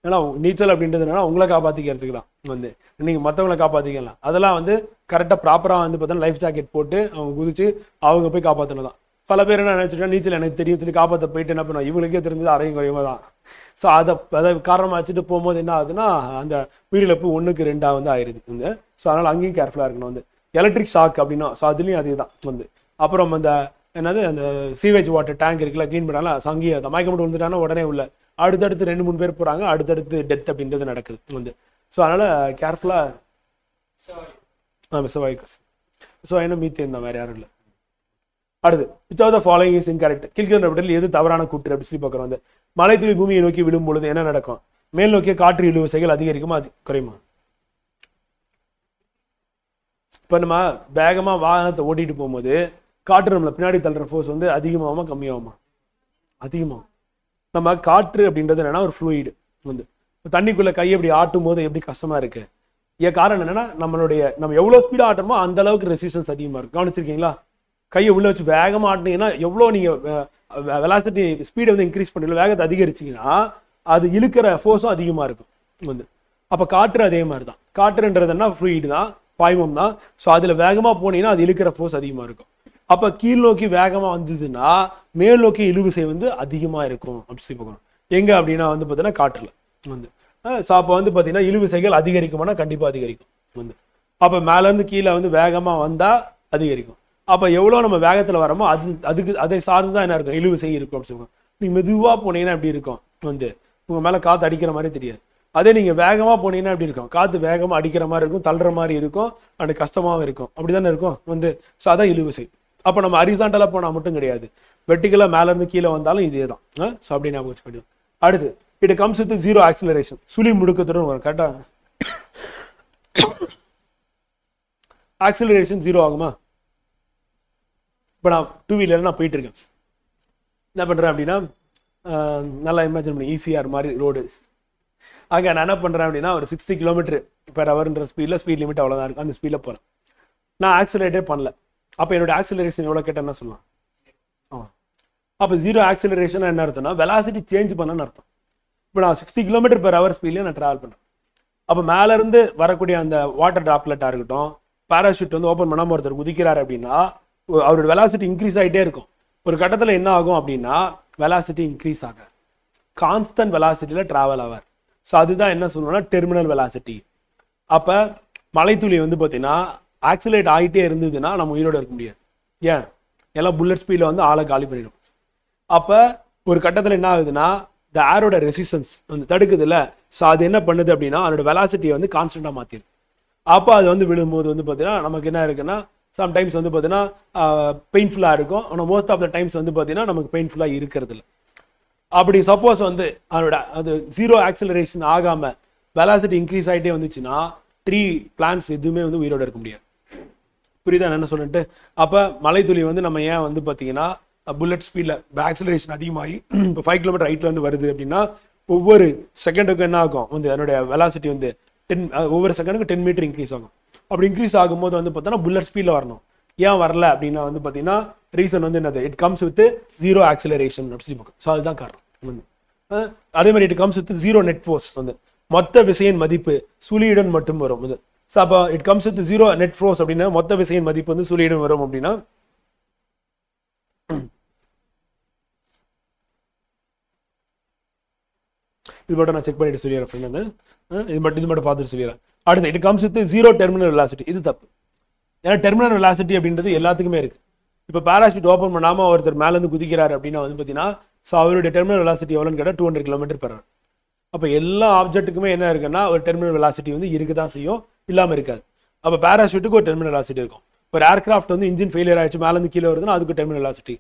ஏன்னா நீச்சல் அப்படின்றது என்னன்னா உங்களை காப்பாற்றிக்கிறதுக்கு தான் வந்து. நீங்கள் மற்றவங்களை காப்பாற்றிக்கலாம். அதெல்லாம் வந்து கரெக்டாக ப்ராப்பராக வந்து பார்த்தீங்கன்னா லைஃப் ஜாக்கெட் போட்டு அவங்க குதிச்சு அவங்க போய் காப்பாற்றணும் தான். பல பேர் என்ன நினச்சிட்டா நீச்சல் எனக்கு தெரியும் சொல்லி காப்பாற்ற போயிட்டு என்ன பண்ணுவோம், இவங்களுக்கே தெரிஞ்சது அரையும் குறையுமா தான். ஸோ அதை காரணமாக வச்சுட்டு போகும்போது என்ன ஆகுதுன்னா அந்த உயிரிழப்பு 1க்கு 2 வந்து ஆயிடுது வந்து. ஸோ அதனால் அங்கேயும் கேர்ஃபுல்லாக இருக்கணும் வந்து. எலக்ட்ரிக் ஷாக் அப்படின்னா ஸோ அதுலேயும் அதே தான் வந்து. அப்புறம் அந்த என்னது அந்த சீவேஜ் வாட்டர் டேங்க் இருக்குல்ல க்ளீன் பண்ணாலும் சங்கி அந்த மயக்கம் மட்டும் வந்துட்டாங்கன்னா உடனே உள்ள அடுத்தடுத்து 2-3 பேர் போகிறாங்க, அடுத்தடுத்து டெத் அப்படின்றது நடக்குது வந்து. ஸோ அதனால் கேர்ஃபுல்லாக மிசவாய்க்கஸ் ஸோ என்ன மீத்தேன் தான் வேறு யாரும் இல்லை. அடுத்து which of the following is incorrect, கீழ்கண்ட எது தவறான கூற்று அப்படி சொல்லி பார்க்குறோம் வந்து. மழை துளி பூமியை நோக்கி விழும் பொழுது என்ன நடக்கும், மேல் நோக்கிய காற்று இழுவிசைகள் அதிகரிக்குமா அது குறையுமா? இப்போ நம்ம வேகமாக வாகனத்தை ஓட்டிட்டு போகும்போது காற்று நம்மளை பின்னாடி தள்ளுற ஃபோர்ஸ் வந்து அதிகமாகுமா கம்மியாகுமா? அதிகமாகும். நம்ம காற்று அப்படின்றது என்னன்னா ஒரு ஃப்ளூயிடு வந்து. தண்ணிக்குள்ளே கையை எப்படி ஆட்டும் போது எப்படி கஷ்டமாக இருக்கு, ஏன் காரணம் என்னன்னா நம்ம எவ்வளோ ஸ்பீடாக ஆட்டுறோமோ அந்த அளவுக்கு ரெசிஸ்டன்ஸ் அதிகமாக இருக்கும். கவனிச்சிருக்கீங்களா? கையை உள்ளே வச்சு வேகமாக ஆட்டினீங்கன்னா எவ்வளோ நீங்கள் வெலாசிட்டி ஸ்பீடை வந்து இன்க்ரீஸ் பண்ணல வேகத்தை அதிகரிச்சிங்கன்னா அது இழுக்கிற ஃபோர்ஸும் அதிகமாக இருக்கும் வந்து. அப்போ காற்று அதே மாதிரி தான். காற்றுன்றதுன்னா ஃப்ளூயிடு தான், பாய்மம் தான். ஸோ அதில் வேகமாக போனீங்கன்னா அது இழுக்கிற ஃபோர்ஸ் அதிகமாக இருக்கும். அப்போ கீழ் நோக்கி வேகமாக வந்ததுன்னா மேல் நோக்கி இழுவிசை வந்து அதிகமாக இருக்கும் அப்படி சொல்லி பார்க்கணும். எங்கே அப்படின்னா வந்து பார்த்தீங்கன்னா காற்றில் வந்து. ஸோ அப்போ வந்து பார்த்தீங்கன்னா இழுவிசைகள் அதிகரிக்குமானா கண்டிப்பாக அதிகரிக்கும் வந்து. அப்போ மேலேருந்து கீழே வந்து வேகமாக வந்தால் அதிகரிக்கும். அப்போ எவ்வளோ நம்ம வேகத்தில் வரமோ அதுக்கு அதை சார்ந்து தான் என்ன இருக்கும், இழுவிசை இருக்கும் அப்படி சொல்லுவாங்க. நீங்கள் மெதுவாக போனீங்கன்னா எப்படி இருக்கும் வந்து, உங்கள் மேலே காற்று அடிக்கிற மாதிரி தெரியாது. அதே நீங்கள் வேகமாக போனீங்கன்னா எப்படி இருக்கும், காற்று வேகமாக அடிக்கிற மாதிரி இருக்கும், தள்ளுற மாதிரி இருக்கும், அண்ட் கஷ்டமாகவும் இருக்கும். அப்படி தானே இருக்கும் வந்து. ஸோ அதான் இழுவிசை. அப்போ நம்ம ஹரிசாண்டலாக போனால் மட்டும் கிடையாது, வெர்டிகலாக மேலேருந்து கீழே வந்தாலும் இதே தான். ஸோ அப்படி ஞாபகம் வச்சுக்கிட்டோம். அடுத்து it comes with zero acceleration. சுழி முடுக்கத்துடன் வரும். கரெக்டா? ஆக்சிலரேஷன் ஜீரோ ஆகுமா? இப்போ நான் 2 வீலர் நான் போயிட்டு இருக்கேன். என்ன பண்ணுறேன் அப்படின்னா, நல்லா இமேஜின் பண்ணி ஈசிஆர் மாதிரி ரோடு. அங்கே நான் என்ன பண்ணுறேன் அப்படின்னா, ஒரு 60 km/h ஸ்பீடில், ஸ்பீட் லிமிட் அவ்வளோதான் இருக்குது, அந்த ஸ்பீடில் போகிறேன். நான் ஆக்சிலரேட்டே பண்ணல. அப்போ என்னோட ஆக்சிலரேஷன் எவ்வளோ கேட்டால் என்ன சொல்லலாம்? அப்போ ஜீரோ ஆக்சிலரேஷன் என்ன அர்த்தம்னா வெலாசிட்டி சேஞ்ச் பண்ணன்னு அர்த்தம். இப்போ நான் 60 km/h ஸ்பீட்லேயே நான் ட்ராவல் பண்ணுறேன். அப்போ மேலேருந்து வரக்கூடிய அந்த வாட்டர் ட்ராப்லெட்டாக இருக்கட்டும், பேராஷூட் வந்து ஓப்பன் பண்ணாமல் ஒருத்தர் குதிக்கிறார் அப்படின்னா அவரோட வெலாசிட்டி இன்க்ரீஸ் ஆகிட்டே இருக்கும். ஒரு கட்டத்தில் என்ன ஆகும் அப்படின்னா வெலாசிட்டி இன்க்ரீஸ் ஆக கான்ஸ்டன்ட் வெலாசிட்டியில் ட்ராவல் ஆவார். ஸோ அதுதான் என்ன சொல்லுவோம்னா டெர்மினல் வெலாசிட்டி. அப்போ மலைத்துளி வந்து பார்த்தீங்கன்னா ஆக்சிலேட் ஆகிட்டே இருந்ததுன்னா நம்ம உயிரோடு இருக்க முடியாது. ஏன்? எல்லாம் புல்லட் ஸ்பீடில் வந்து ஆளை காலி பண்ணிடும். அப்போ ஒரு கட்டத்தில் என்ன ஆகுதுன்னா இந்த ஏரோட ரெசிஸ்டன்ஸ் வந்து தடுக்குது இல்லை. ஸோ அது என்ன பண்ணுது அப்படின்னா அதோட வெலாசிட்டியை வந்து கான்ஸ்டண்ட்டாக மாற்றிடும். அப்போ அது வந்து விழும்போது வந்து பார்த்தீங்கன்னா நமக்கு என்ன இருக்குன்னா சம்டைம்ஸ் வந்து பார்த்தீங்கன்னா பெயின்ஃபுல்லாக இருக்கும். ஆனால் மோஸ்ட் ஆஃப் த டைம்ஸ் வந்து பார்த்தீங்கன்னா நமக்கு பெயின்ஃபுல்லாக இருக்கிறது இல்லை. அப்படி சப்போஸ் வந்து அதோட அது ஜீரோ ஆக்சிலரேஷன் ஆகாமல் வெலாசிட்டி இன்க்ரீஸ் ஆகிட்டே வந்துச்சுன்னா ட்ரீ பிளான்ட்ஸ் எதுவுமே வந்து உயிரோடு இருக்க முடியாது. புரியுதா என்ன சொல்லிட்டு? அப்போ மலைத்துளி வந்து நம்ம ஏன் வந்து பார்த்தீங்கன்னா புல்லட் ஸ்பீடில் ஆக்சிலரேஷன் அதிகமாகி இப்போ 5 km ஹைட்டில் வந்து வருது அப்படின்னா ஒவ்வொரு செகண்டுக்கும் என்ன ஆகும் வந்து அதனுடைய வெலாசிட்டி வந்து ஒவ்வொரு செகண்டுக்கு 10 மீட்டர் இன்க்ரீஸ் ஆகும். அப்படி இன்க்ரீஸ் ஆகும்போது வந்து பார்த்தோன்னா புல்லட் ஸ்பீடில் வரணும். ஏன் வரல அப்படின்னா வந்து பார்த்தீங்கன்னா ரீசன் வந்து என்னது? It comes with zero acceleration அப்படின்னு சொல்லி பார்க்கணும். ஸோ அதுதான் காரணம். அதே மாதிரி it comes with zero net force வந்து மொத்த விசையின் மதிப்பு சுழியுடன் மட்டும் வரும். இது ஸோ அப்போ it comes with zero net force அப்படின்னா மொத்த விசையின் மதிப்பு வந்து சுழியுடன் வரும் அப்படின்னா இது மட்டும் நான் செக் பண்ணிட்டு சொல்லிடுறேன் ஃப்ரெண்ட். இது மட்டும் பார்த்துட்டு சொல்லிடுறேன். அடுத்து it comes with zero terminal velocity. இது தப்பு. ஏன்னா டெர்மினல் வெலாசிட்டி அப்படின்றது எல்லாத்துக்குமே இருக்கு. இப்போ பேராஷூட் ஓப்பன் பண்ணாமல் ஒருத்தர் மேலேருந்து குதிக்கிறாரு அப்படின்னா வந்து பார்த்தீங்கன்னா ஸோ அவருடைய டெர்மினல் வெலாசிட்டி எவ்வளோன்னு கேட்டால் 200 km/h. அப்போ எல்லா ஆப்ஜெக்ட்டுக்குமே என்ன இருக்குன்னா ஒரு டெர்மினல் வெலாசிட்டி வந்து இருக்க தான் செய்யும், இல்லாமல் இருக்காது. அப்போ பேராஷூட்டுக்கு ஒரு டெர்மினல் வெலாசிட்டி இருக்கும். ஒரு ஏர்கிராஃப்ட் வந்து இன்ஜின் ஃபெயிலியர் ஆயிடுச்சு மேலேருந்து கீழே வருதுன்னா அதுக்கு டெர்மினல் வெலாசிட்டி,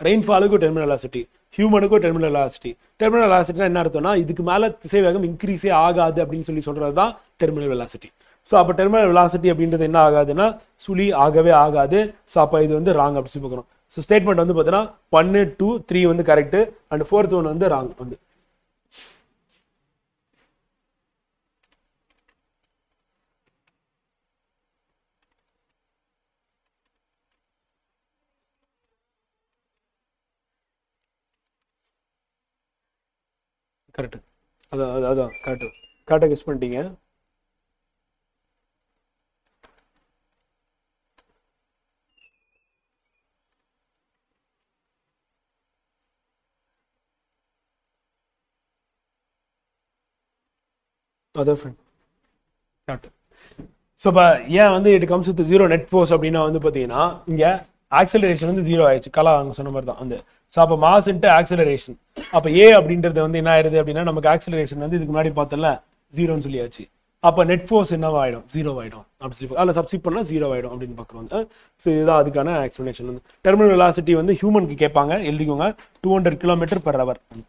ரெயின்ஃபாலுக்கு டெர்மினல் வெலாசிட்டி, ஹியூமனுக்கும் டெர்மினல் வெலாசிட்டி. டெர்மினல் வெலாசிட்டினா என்ன அர்த்தம்னா இதுக்கு மேலே திசை வேகம் இன்க்ரீஸே ஆகாது அப்படின்னு சொல்றது தான் டெர்மினல் வெலாசிட்டி. ஸோ அப்போ டெர்மினல் வெலாசிட்டி அப்படின்றது என்ன ஆகாதுன்னா சுழி ஆகவே ஆகாது. ஸோ அப்போ இது வந்து ராங் அப்படி சொல்லி பார்க்கணும். ஸோ ஸ்டேட்மெண்ட் வந்து பார்த்தீங்கன்னா 1, 2, 3 வந்து கரெக்டு அண்ட் 4th ஒன் வந்து ராங் வந்து. கரெக்டு. அதான் கரெக்டாக கெஸ் பண்ணிட்டீங்க. அதான் ஃப்ரெண்ட் கரெக்ட். ஸோ இப்போ ஏன் வந்து it comes with zero net force அப்படின்னா வந்து பார்த்தீங்கன்னா இங்கே ஆக்சிலரேஷன் வந்து ஜீரோ ஆயிடுச்சு. கலா அவங்க சொன்ன மாதிரி தான் அந்த. ஸோ அப்போ மாஸ் இன்ட்டு ஆக்சிலரேஷன். அப்போ ஏ அப்படின்றது வந்து என்ன ஆயிடுது அப்படின்னா நமக்கு ஆக்சிலரேஷன் வந்து இதுக்கு முன்னாடி பார்த்தோம்ல ஜீரோன்னு சொல்லியாச்சு. அப்போ நெட் ஃபோர்ஸ் என்னவா ஆகிடும்? 0 ஆகிடும் அப்படி சொல்லி அதில் சப்ஸ்டிட் பண்ணால் 0 ஆகிடும் அப்படின்னு பார்க்குறோம். ஸோ இதுதான் அதுக்கான எக்ஸ்பிளனேஷன். வந்து டெர்மினல் வெலாசிட்டி வந்து ஹியூமனுக்கு கேட்பாங்க, எழுதிக்கோங்க 200 km/h.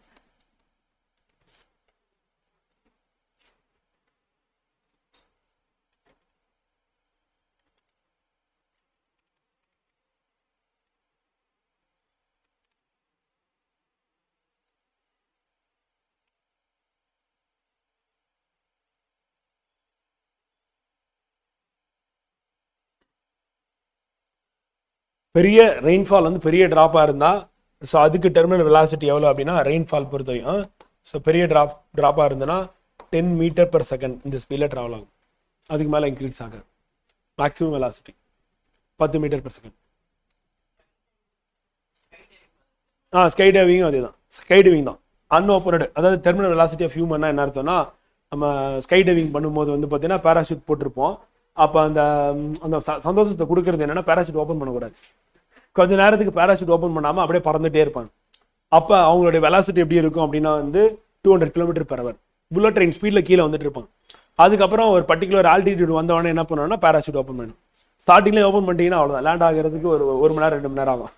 பெரிய ரெயின்ஃபால் வந்து பெரிய ட்ராப்பாக இருந்தால் ஸோ அதுக்கு டெர்மினல் வெலாசிட்டி எவ்வளோ அப்படின்னா ரெயின்ஃபால் பொறுத்தவரையும் ஸோ பெரிய ட்ராப்பாக இருந்ததுன்னா 10 m/s இந்த ஸ்பீடில் ட்ராவல் ஆகும். அதுக்கு மேலே இன்க்ரீஸ் ஆகாது. Maximum velocity 10 m/s. ஸ்கை டைவிங்கும் அதே தான். ஸ்கை டைவிங் தான் அன்ஓப்பனடு. அதாவது டெர்மினல் வெலாசிட்டி ஆஃப் ஹியூமன்னா என்ன அர்த்தம்னா நம்ம ஸ்கை டைவிங் பண்ணும்போது வந்து பார்த்தீங்கன்னா பேராஷூட் போட்டிருப்போம். அப்போ அந்த அந்த சந்தோஷத்தை கொடுக்கறது என்னன்னா பேராஷூட் ஓப்பன் பண்ணக்கூடாது. கொஞ்ச நேரத்துக்கு பேராஷூட் ஓப்பன் பண்ணாமல் அப்படியே பறந்துகிட்டே இருப்பாங்க. அப்போ அவங்களுடைய வெலாசிட்டி எப்படி இருக்கும் அப்படின்னா வந்து 200 km/h. புல்லட் ட்ரெயின் ஸ்பீடில் கீழே வந்துட்டு இருப்பாங்க. அதுக்கப்புறம் ஒரு பர்டிகுலர் ஆல்டிடியூட் வந்தவொடனே என்ன பண்ணணும்னா பேராஷூட் ஓப்பன் பண்ணணும். ஸ்டார்டிங்லேயே ஓப்பன் பண்ணிட்டீங்கன்னா அவ்வளோதான். லேண்ட் ஆகிறதுக்கு ஒரு 1 மணி நேரம் 2 மணி நேரம் ஆகும்.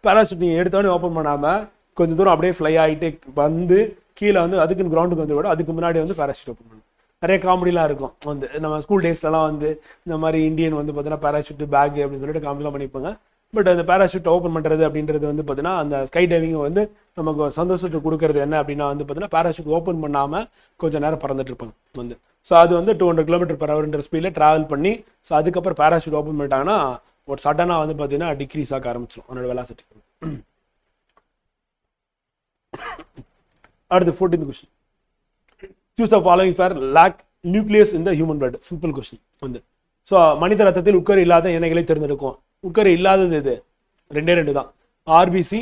பேராஷூட் நீங்கள் எடுத்தோடனே ஓப்பன் பண்ணாமல் கொஞ்சம் தூரம் அப்படியே ஃப்ளை ஆகிட்டே வந்து கீழே வந்து அதுக்குன்னு கிரவுண்டுக்கு வந்து விட அதுக்கு முன்னாடி வந்து பேராஷூட் ஓப்பன் பண்ணணும். நிறைய காமெடிலாம் இருக்கும் வந்து நம்ம ஸ்கூல் டேஸ்லலாம் வந்து இந்த மாதிரி இந்தியன் வந்து பார்த்தீங்கன்னா பேராஷூட் பேக் அப்படின்னு சொல்லிட்டு காமெடிலாம் பண்ணிப்பாங்க. பட் அந்த பேராஷூட் ஓப்பன் பண்ணுறது அப்படின்றது வந்து பார்த்தீங்கன்னா அந்த ஸ்கை டைவிங் வந்து நமக்கு சந்தோஷத்தை கொடுக்கறது என்ன அப்படின்னா வந்து பார்த்தீங்கன்னா பேராஷூட் ஓப்பன் பண்ணாமல் கொஞ்சம் நேரம் பறந்துட்டு இருப்பாங்க வந்து. ஸோ அது வந்து 200 km/h ஸ்பீடில் ட்ராவல் பண்ணி ஸோ அதுக்கப்புறம் பேராஷூட் ஓப்பன் பண்ணிட்டாங்கன்னா ஒரு சடனாக வந்து பார்த்தீங்கன்னா டிக்ரீஸ் ஆக ஆரம்பிச்சிடும் அதனோட வெலாசிட்டி. அடுத்து 14th question. Choose the following for lack nucleus in the human blood. Simple question வந்து. ஸோ மனித ரத்தத்தில் உட்கரு இல்லாத எண்ணெய்களை தேர்ந்தெடுக்கும். உட்கரு இல்லாதது இது ரெண்டு தான், ஆர்பிசி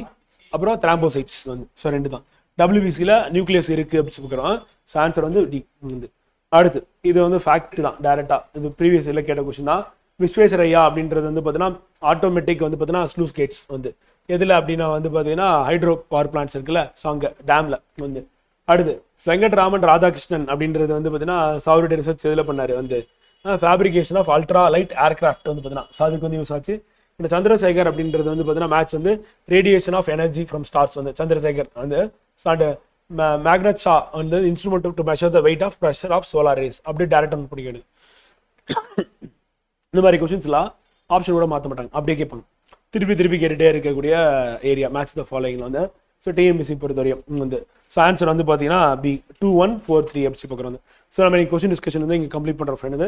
அப்புறம் த்ராம்போசைட்ஸ் வந்து. ஸோ 2 தான். டபிள்யூபிசியில் நியூக்ளியஸ் இருக்குது அப்படின்னு சொல்லிக்கிறோம். ஸோ ஆன்சர் வந்து டி வந்து. அடுத்து இது வந்து ஃபேக்ட் தான் டைரெக்டாக, இது ப்ரீவியஸ் இயரில் கேட்ட கொஸ்டின் தான். விஸ்வேஸ்வரையா அப்படின்றது வந்து பார்த்தீங்கன்னா ஆட்டோமேட்டிக் வந்து பார்த்தீங்கன்னா ஸ்லூஸ் கேட்ஸ் வந்து எதில் அப்படின்னா வந்து பார்த்தீங்கன்னா ஹைட்ரோ பவர் பிளான்ட்ஸ் இருக்குல்ல, ஸோ அங்கே டேமில் வந்து. அடுத்து வெங்கட்ராமன் ராதாகிருஷ்ணன் அப்படின்றது வந்து பார்த்தீங்கன்னா சாவரிட்டி ரிசர்ச் எதில் பண்ணார் வந்து fabrication of ultra light aircraft வந்து பார்த்தீங்கன்னா ஸோ அதுக்கு வந்து யூஸ் ஆச்சு. இந்த சந்திரசேகர் அப்படின்றது வந்து பார்த்தீங்கன்னா மேட்ச் வந்து radiation of energy from stars வந்து சந்திரசேகர் வந்து. அண்ட் மேக்னட் ஷா வந்து instrument to measure the weight of pressure of solar rays அப்படியே டேரக்டாக வந்து பிடிக்கணும். இந்த மாதிரி கொஸ்டின்ஸ்லாம் ஆப்ஷன் கூட மாற்ற மாட்டாங்க, அப்படியே கேட்பாங்க. திருப்பி கேட்டுகிட்டே இருக்கக்கூடிய ஏரியா மேட்ச் த ஃபாலோயிங் வந்து. ஸோ டிஎம்பிசி பொறுத்தவரையும் வந்து. ஸோ ஆன்சர் வந்து பார்த்தீங்கன்னா பி 2143 எப்படி பார்க்குறோம் வந்து. ஸோ நம்ம கொஸ்டின் டிஸ்கஷன் வந்து இங்கே கம்ப்ளீட் பண்ணுற ஃப்ரெண்ட் வந்து